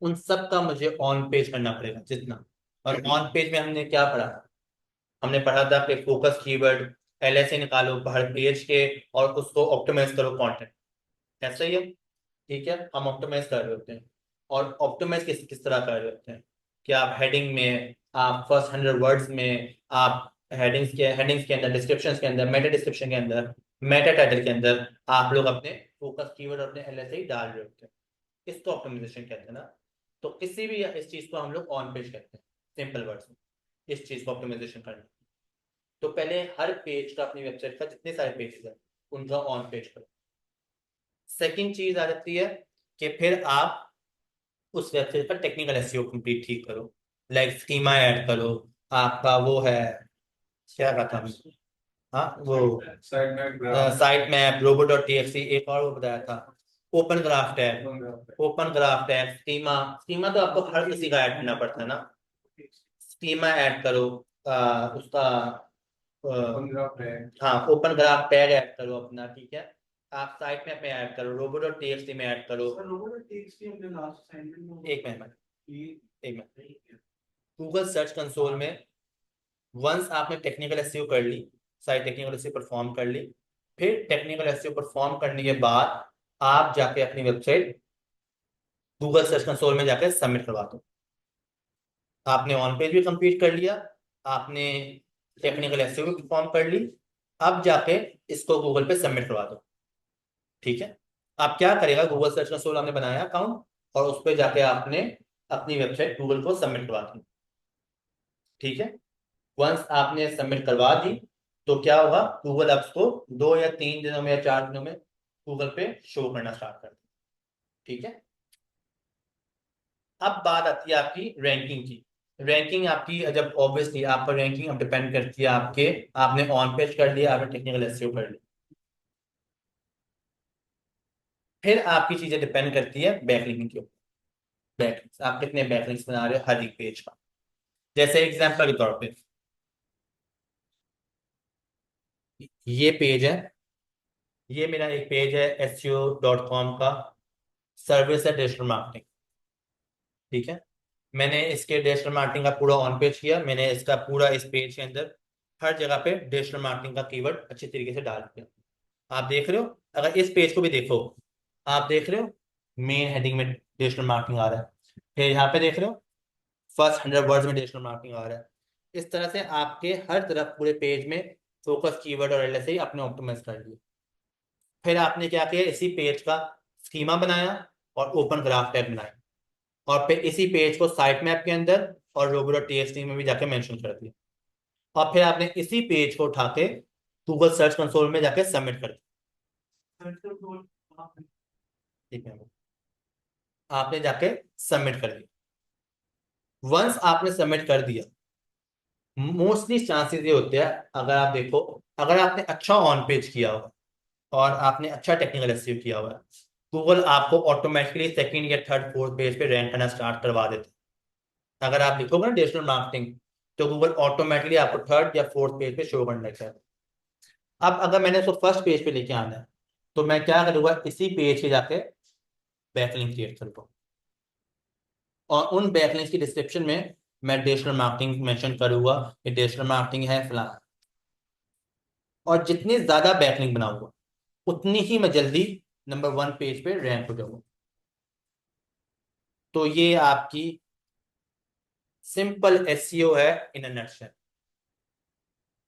उन सब का मुझे ऑन पेज करना पड़ेगा जितना। और ऑन पेज में हमने क्या पढ़ा? हमने पढ़ा था कि फोकस कीवर्ड, LSA निकालो हर पेज के, और उसको ऑप्टिमाइज करो कंटेंट। ऐसा ही है, ठीक है। हम ऑप्टिमाइज कर रहे होते हैं, और ऑप्टिमाइज किस किस तरह कर रहे होते हैं कि आप हेडिंग में, आप फर्स्ट 100 वर्ड्स में, आप हेडिंग्स के अंदर, डिस्क्रिप्शन के अंदर, मेटा डिस्क्रिप्शन के अंदर, मेटा टाइटल के अंदर आप लोग अपने फोकस कीवर्ड और अपने LSA डाल रहे होते हैं। इसको ऑप्टिमाइजेशन कहते हैं ना। तो किसी भी इस चीज को हम लोग ऑन पेज कहते हैं। सिंपल वर्ड्स में इस चीज को ऑप्टिमाइजेशन करना। तो पहले हर पेज का, अपनी वेबसाइट का जितने सारे पेजेस हैं उनका ऑन पेज करो। सेकंड चीज आ जाती है कि फिर आप उस वेबसाइट का टेक्निकल एसईओ कंप्लीट ठीक करो, लाइक स्कीमा ऐड करो, आपका वो है, क्या कहता हूँ, हाँ वो साइड में graph site map, robo dot TXT, एक और वो बताया था, open graph tag, open graph tag, schema. Schema तो आपको हर किसी का ऐड करना पड़ता है ना, स्कीमा ऐड करो, उसका ग्राफ है। हाँ ओपन ग्राफ टैग ऐड करो अपना, ठीक है। आप साइट मैप में ऐड करो, रोबो डॉट टीएक्सटी में ऐड करो। रोबोट टेक्स्ट हमने लास्ट असाइनमेंट में एक मिनट, ये एक मिनट। गूगल सर्च कंसोल में वंस आपने टेक्निकल एसईओ कर ली, सारी टेक्निकल एसईओ परफॉर्म कर ली, फिर टेक्निकल एसईओ परफॉर्म करने के बाद आप जाके अपनी वेबसाइट गूगल सर्च कंसोल में जाकर सबमिट करवा दो। आपने ऑन पेज भी कंप्लीट कर लिया, आपने टेक्निकल एसईओ भी परफॉर्म कर ली, अब जाके इसको गूगल पे सबमिट करवा दो, ठीक है। आप क्या करेगा, गूगल सर्च कंसोल आपने बनाया अकाउंट और उस पर जाके आपने अपनी वेबसाइट गूगल को सबमिट करवा दी, ठीक है। वंस आपने सबमिट करवा दी तो क्या होगा, गूगल अब उसको 2 या 3 दिनों में या 4 दिनों में गूगल पे शो करना स्टार्ट कर देगा, ठीक है। अब बात आती है आपकी रैंकिंग की। रैंकिंग आपकी जब ऑब्वियसली आपका रैंकिंग अब डिपेंड करती है आपके, आपने ऑन पेज कर लिया, आपने टेक्निकल एसईओ कर लिया, फिर आपकी चीजें डिपेंड करती है बैकलिंकिंग के ऊपर। बैकलिंक्स आप कितने बैकलिंक्स बना रहे हो हर एक पेज का। जैसे एग्जांपल के तौर पे ये पेज है, ये मेरा एक पेज है SEO.com का, सर्विस है डिजिटल मार्केटिंग, ठीक है। मैंने इसके डिजिटल मार्केटिंग का पूरा ऑन पेज किया, मैंने इसका पूरा इस पेज के अंदर हर जगह पे डिजिटल मार्केटिंग का कीवर्ड अच्छी तरीके से डाल दिया। आप देख रहे हो, अगर इस पेज को भी देखो, आप देख रहे हो मेन हेडिंग में डिजिटल मार्केटिंग आ रहा है, फिर यहाँ पे देख रहे हो फर्स्ट 100 वर्ड्स में डिजिटल मार्केटिंग आ रहा है। इस तरह से आपके हर तरफ पूरे पेज में फोकस कीवर्ड और एलएसआई आपने ऑप्टिमाइज कर लिया। फिर आपने क्या किया, इसी पेज का स्कीमा बनाया और ओपन ग्राफ टैग बनाया, और फिर इसी पेज को साइट मैप के अंदर और robo.txt में भी जाके मेंशन कर दिया, और फिर आपने इसी पेज को उठा के गूगल सर्च कंसोल में जाके सबमिट कर दिया, ठीक है। आपने जाके सबमिट कर दिया। वंस आपने सबमिट कर दिया, मोस्टली चांसेस ये होते हैं, अगर आप देखो, अगर आपने अच्छा ऑन पेज किया हुआ और आपने अच्छा टेक्निकल एसईओ किया हुआ है, गूगल आपको ऑटोमेटिकली सेकंड या थर्ड फोर्थ पेज पे रैंक करना स्टार्ट करवा देते हैं। अगर आप लिखोगे ना डिजिटल मार्केटिंग, तो गूगल ऑटोमेटिकली आपको थर्ड या फोर्थ पेज पे शो करने लगता है। अब अगर मैंने उसको फर्स्ट पेज पे लेके आना है, तो मैं क्या करूंगा, इसी पेज पे जाके बैकलिंक क्रिएट करूंगा, और उन बैकलिंक्स की डिस्क्रिप्शन में मैं डिजिटल मार्केटिंग मेंशन करूंगा कि डिजिटल मार्केटिंग है फलाना। और जितनी ज्यादा बैकलिंक बनाऊंगा उतनी ही मैं जल्दी नंबर 1 पेज पे रैंक हो जाऊंगा। तो ये आपकी सिंपल एसईओ है इन अ नटशेल।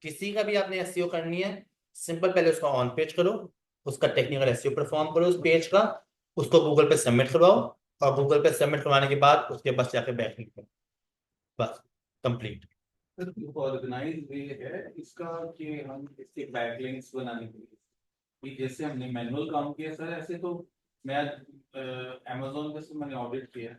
किसी का भी आपने एसईओ करनी है, सिंपल पहले उसका ऑन पेज करो, उसका टेक्निकल एसईओ परफॉर्म करो उस पेज का, उसको गूगल पे सबमिट करवाओ, और गूगल पे सबमिट करवाने के बाद उसके बस जाके बैकलिंक करो, बस कंप्लीट। ऑर्गेनाइज वे है इसका कि हम इसके बैकलिंक्स बनाने के लिए, कि जैसे हमने मैनुअल काम किया सर, ऐसे तो मैं अमेजोन पे से मैंने ऑडिट किया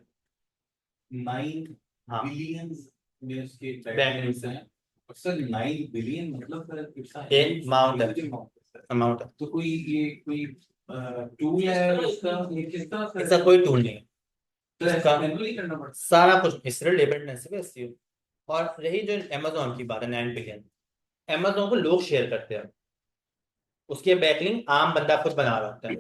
9 हाँ बिलियन में उसके बैकलिंक्स बैकलिंक्स हैं। और सर 9 बिलियन मतलब सर इट्स एक अमाउंट है, सर। अमाउंट है। तो कोई ये कोई टूल है इसका, ये किस तरह से इसका कोई टूल नहीं है, सर इसका ऐसा मैनुअली करना पड़ता सारा कुछ इससे लेबल है एसईओ। और रही जो अमेजोन की बात है 9 बिलियन, अमेजोन को लोग शेयर करते हैं, उसके बैकलिंक आम बंदा खुद बना रहा होता है,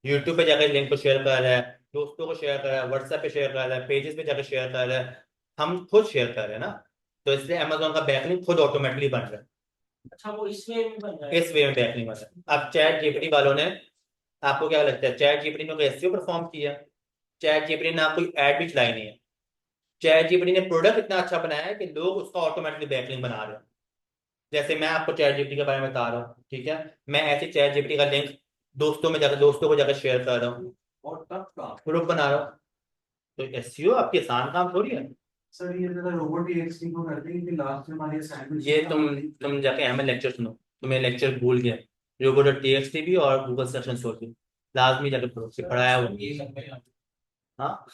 यूट्यूब पे जाकर लिंक को शेयर कर रहा है, दोस्तों को शेयर कर रहा है, व्हाट्सएप पे शेयर कर रहा है, पेजेस पे जाकर शेयर कर रहा है, हम खुद शेयर कर रहे हैं ना, तो इसलिए अमेजोन का बैकलिंक खुद ऑटोमेटिकली बन रहा है। अच्छा वो इस वे में बन रहा है। इस वे में बैकलिंक बन रहा है। अब चैट जीपीटी वालों ने, आपको क्या लगता है चैट जीपीटी ने कोई एसईओ परफॉर्म किया? चैट जीपीटी ने कोई ऐड भी चलाई नहीं है। चैट जीपीटी ने प्रोडक्ट इतना अच्छा बनाया है कि लोग उसका ऑटोमेटिकली बैकलिंक बना रहे हैं। जैसे मैं आपको चैट जीपीटी के बारे में बता रहा हूँ, ठीक है, मैं ऐसे चैट जीपीटी का लिंक दोस्तों को जाकर शेयर कर रहा हूँ और तब का ग्रुप बना रहा हूँ। तो एसईओ आपके आसान काम थोड़ी है। सर ये जरा रोबोट टीएक्सटी को करते हैं कि लास्ट में हमारी असाइनमेंट ये तुम जाके हमें लेक्चर सुनो, तुम्हें लेक्चर भूल गया, रोबोट टीएक्सटी भी और गूगल सर्च कंसोल भी लास्ट में जाके पढ़ो, कि पढ़ाया वो। ये सब में हाँ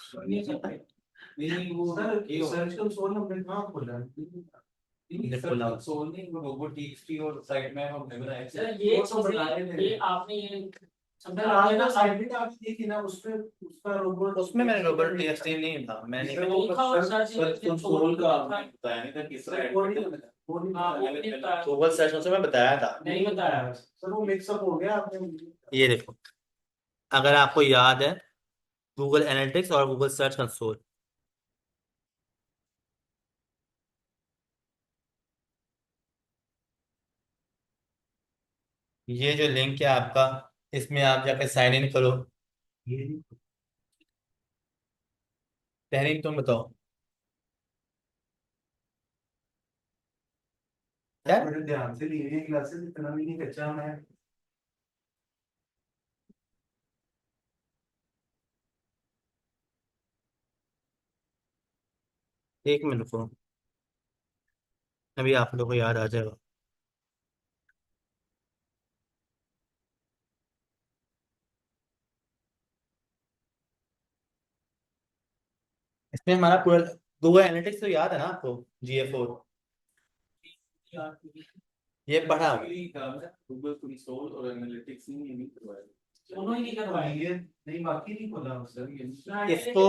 नहीं नहीं वो सर ये सर्च कंसोल हमने कहाँ खोला है? खोला। कंसोल नहीं, वो रोबोट टीएक्सटी और साइट मैप हमने बनाया सर ये वो तो बनाए चीजें थे। ये आपने ये सर समझा आज आपने का ना असाइनमेंट आपने देखी ना, उसमें उसका रोबोट उसमें मैंने रोबोट टीएक्सटी नहीं था, मैंने सर, लिखा और सर्च कंसोल का आपने बताया नहीं था किस तरह वो नहीं वो नहीं हाँ, वो बताया। नहीं बताया। गूगल सर्च कंसोल में बताया था। नहीं बताया। सर वो मिक्सअप हो गया आपने। ये देखो, अगर आपको याद है, गूगल एनालिटिक्स और गूगल सर्च कंसोल, ये जो लिंक है आपका, इसमें आप जाकर साइन इन करो। ये नहीं, तहरीर तुम बताओ क्या। बड़े ध्यान से ली हुई क्लासेस, इतना भी नहीं कच्चा मैं। एक मिनट रुको, अभी आप लोगों को याद आ जाएगा। इसमें हमारा पूरा गूगल एनालिटिक्स तो याद है ना आपको, GA4, ये पढ़ा हुआ है। Basically, गूगल कंसोल और एनालिटिक्स नहीं करवाया। दोनों ही नहीं करवाए। ये नहीं, बाकी नहीं खोला सर ये। इसको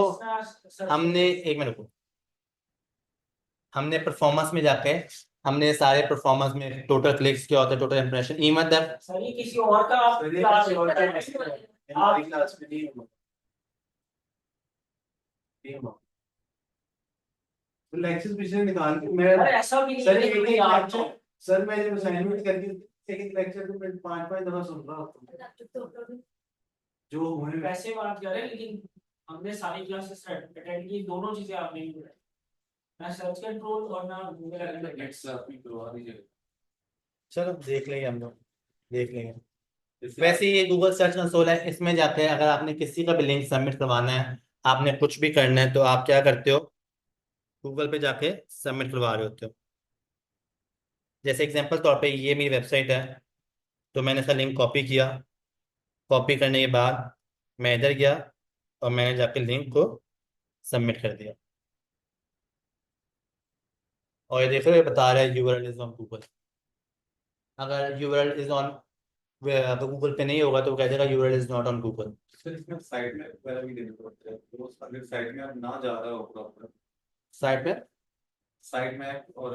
हमने, एक मिनट रुको, हमने परफॉर्मेंस में जाके हमने सारे परफॉर्मेंस में टोटल क्लिक्स क्या होता है, total impression, even that sir ये किसी और का आप सर ये क्लास किसी और का में मसला है। आप हमारी क्लास में नहीं हुआ। नहीं हुआ। तो लेक्चर पीछे निकाल के मैं सर ऐसा भी नहीं सर है एक कि एक आप लेक्चर, सर मैं जब असाइनमेंट करके एक एक लेक्चर को मैं 5-5 दफा सुन रहा हूँ जो हुए। वैसे बात कर रहे हैं, लेकिन हमने सारी क्लासेस अटेंड की, दोनों चीजें आपने नहीं बताई, ना सर्च कंट्रोल और ना गूगल एनालिटिक्स। नेक्स्ट आपकी करवा दीजिए। चलो देख लेंगे, हम लोग देख लेंगे। वैसे ये गूगल सर्च कंसोल है, इसमें जाके अगर आपने किसी का भी लिंक सबमिट करवाना है, आपने कुछ भी करना है, तो आप क्या करते हो, गूगल पे जाके सबमिट करवा रहे होते हो। जैसे एग्जांपल तौर पे ये मेरी वेबसाइट है, तो मैंने इसका लिंक कॉपी किया, कॉपी करने के बाद मैं इधर गया और मैंने जाके लिंक को सबमिट कर दिया, और ये देखो ये बता रहा है यूआरएल इज ऑन गूगल। अगर यूआरएल इज ऑन, अगर गूगल पे नहीं होगा तो वो कह देगा URL is not on Google. Sir इसमें साइड में वगैरह भी देने पड़ते हैं, तो अगर साइड में आप ना जा रहा हो प्रॉपर साइट पे साइड मैप और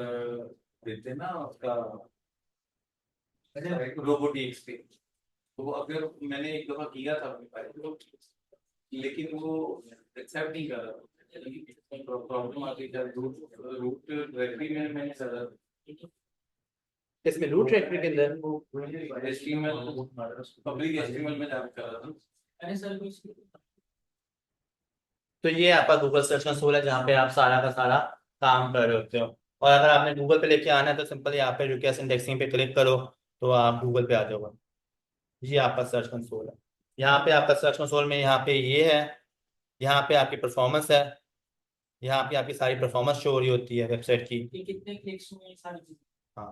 देते हैं ना उसका रोबोट एक्सपी, तो वो अगर मैंने एक दफा किया था अपने पास तो, लेकिन वो एक्सेप्ट नहीं कर रहा, प्रॉब्लम आ गई जब रूट रूट डायरेक्टरी में मैंने ज्यादा इसमें रूट डायरेक्टरी के अंदर HTML पब्लिक HTML में जाकर कर रहा था। मैंने सर कुछ तो ये आपका गूगल सर्च कंसोल है, जहाँ पे आप सारा का सारा काम कर रहे होते हो। और अगर आपने गूगल पे लेके आना है तो सिंपल यहाँ पे रिक्वेस्ट इंडेक्सिंग पे क्लिक करो, तो आप गूगल पे आ जाओगे। ये आपका सर्च कंसोल है। यहाँ पे आपका सर्च कंसोल में यहाँ पे ये है, यहाँ पे आपकी परफॉर्मेंस है, यहाँ पे आपकी सारी परफॉर्मेंस शो हो रही होती है वेबसाइट की। कि कितने क्लिक्स हुए, सारी चीजें। हाँ,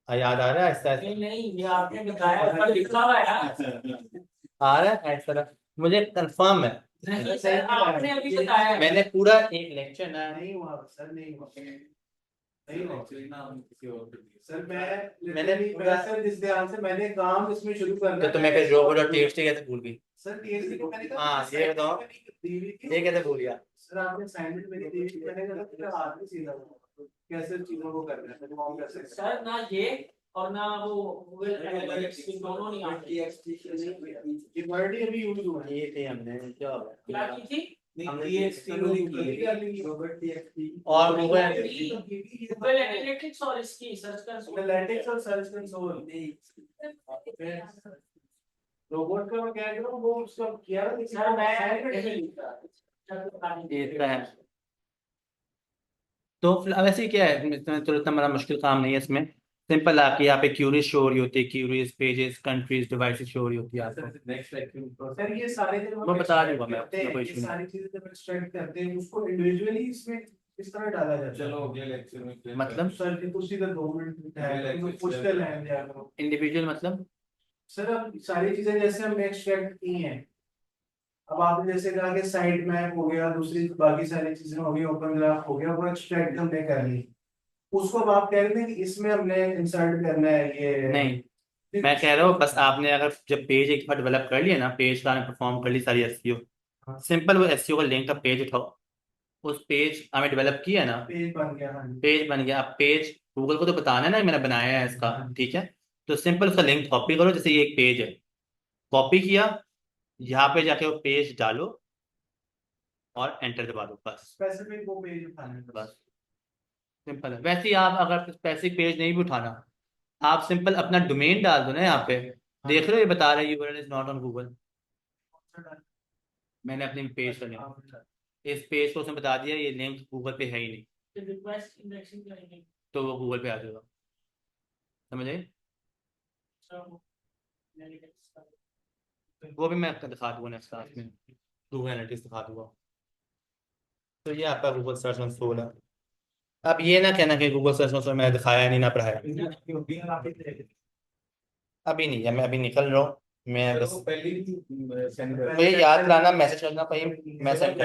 याद आ रहा है ऐसा नहीं नहीं, ये आपने बताया, ऊपर लिखा हुआ है ना। आ रहा है ऐसा, मुझे कंफर्म है। नहीं सर, आपने अभी बताया है। मैंने पूरा एक लेक्चर ना, नहीं हुआ सर, नहीं हुआ, नहीं हुआ एक्चुअली ना हम किसी और पे दिए। सर। मैं मैंने मैं सर जिस ध्यान से मैंने काम इसमें शुरू करना तो तुम्हें फिर रोबोट और टीएक्सटी कैसे भूल गई। सर टीएससी को मैंने कहा हाँ, ये बताओ, ये कैसे भूल गया। सर आपने असाइनमेंट मेरी दी थी, मैंने कहा तेरा हाथ में सीधा हुआ, कैसे चीजों को करना है, मैंने काम कैसे सर ना ये और ना वो गूगल एनालिटिक्स दोनों नहीं आती। ये वर्ड ही अभी यूज हुआ है। ये थे हमने, क्या हो क्या गया। की थी? हमने TXT वाली की है। और गूगल गूगल एनालिटिक्स और इसकी सर्च कंसोल। एनालिटिक्स और सर्च कंसोल रोबोट का मैं कह रहा हूँ, वो उसका किया ना, सर मैं नहीं लिखा। ये इतना है। तो वैसे ही क्या है, तो इतना बड़ा मुश्किल काम नहीं है इसमें। सिंपल आपकी यहाँ पे क्यूरीज शो हो रही होती है, queries, pages, countries, devices show हो रही होती है आपको। नेक्स्ट लेक्चर सर ये सारे जब मैं हम बता extract दूंगा मैं, करते हैं, कोई ये issue नहीं। सारी चीजें जब एक्सट्रैक्ट करते हैं उसको इंडिविजुअली इसमें किस तरह डाला जाता है? चलो अगले लेक्चर में फिर मतलब सर ये तो सीधा 2 मिनट है तो कुछ तो लाइन दिया करो। इंडिविजुअल मतलब सर अब सारी चीजें जैसे हमने एक्सट्रैक्ट की हैं, अब आपने जैसे कहा कि साइड मैप हो गया, दूसरी बाकी सारी चीजें हो गई, ओपन ग्राफ हो गया, वो एक्सट्रैक्ट हमने कर ली, उसको अब आप कह रहे थे कि इसमें हमने इंसर्ट करना है ये। नहीं, मैं कह रहा हूँ बस आपने अगर जब पेज एक बार डेवलप कर लिया ना, पेज का परफॉर्म कर ली सारी एसईओ, हाँ। सिंपल वो एसईओ का लिंक का पेज उठाओ, उस पेज हमें डेवलप किया ना, पेज बन गया, हाँ जी। पेज बन गया। अब पेज गूगल को तो बताना है ना मैंने बनाया है इसका, हाँ। ठीक है। तो सिंपल उसका लिंक कॉपी करो, जैसे ये एक पेज है, कॉपी किया, यहाँ पे जाके वो पेज डालो और एंटर दबा दो, बस। स्पेसिफिक वो पेज उठाना है बस सिंपल है। वैसे ही आप अगर स्पेसिफिक पेज नहीं भी उठाना, आप सिंपल अपना डोमेन डाल दो ना यहाँ पे, देख रहे हो ये बता रहे URL is not on Google, मैंने अपने पेज का लिंक, इस पेज को उसने बता दिया ये लिंक गूगल पे है ही नहीं, तो रिक्वेस्ट इंडेक्सिंग करेंगे तो वो गूगल पे आ जाएगा, समझ आए। सब मैंने वो भी मैं आपको दिखा दूंगा नेक्स्ट क्लास में, गूगल एनालिटिक्स दिखा दूंगा। तो ये आपका गूगल सर्च कंसोल है। अब ये ना कहना कि गूगल सर्च कंसोल मैंने दिखाया नहीं ना पढ़ाया, अभी नहीं है, मैं अभी निकल रहा हूँ, मैं बस पहले ही सेंड मुझे याद कराना, मैसेज करना भाई, मैं send कर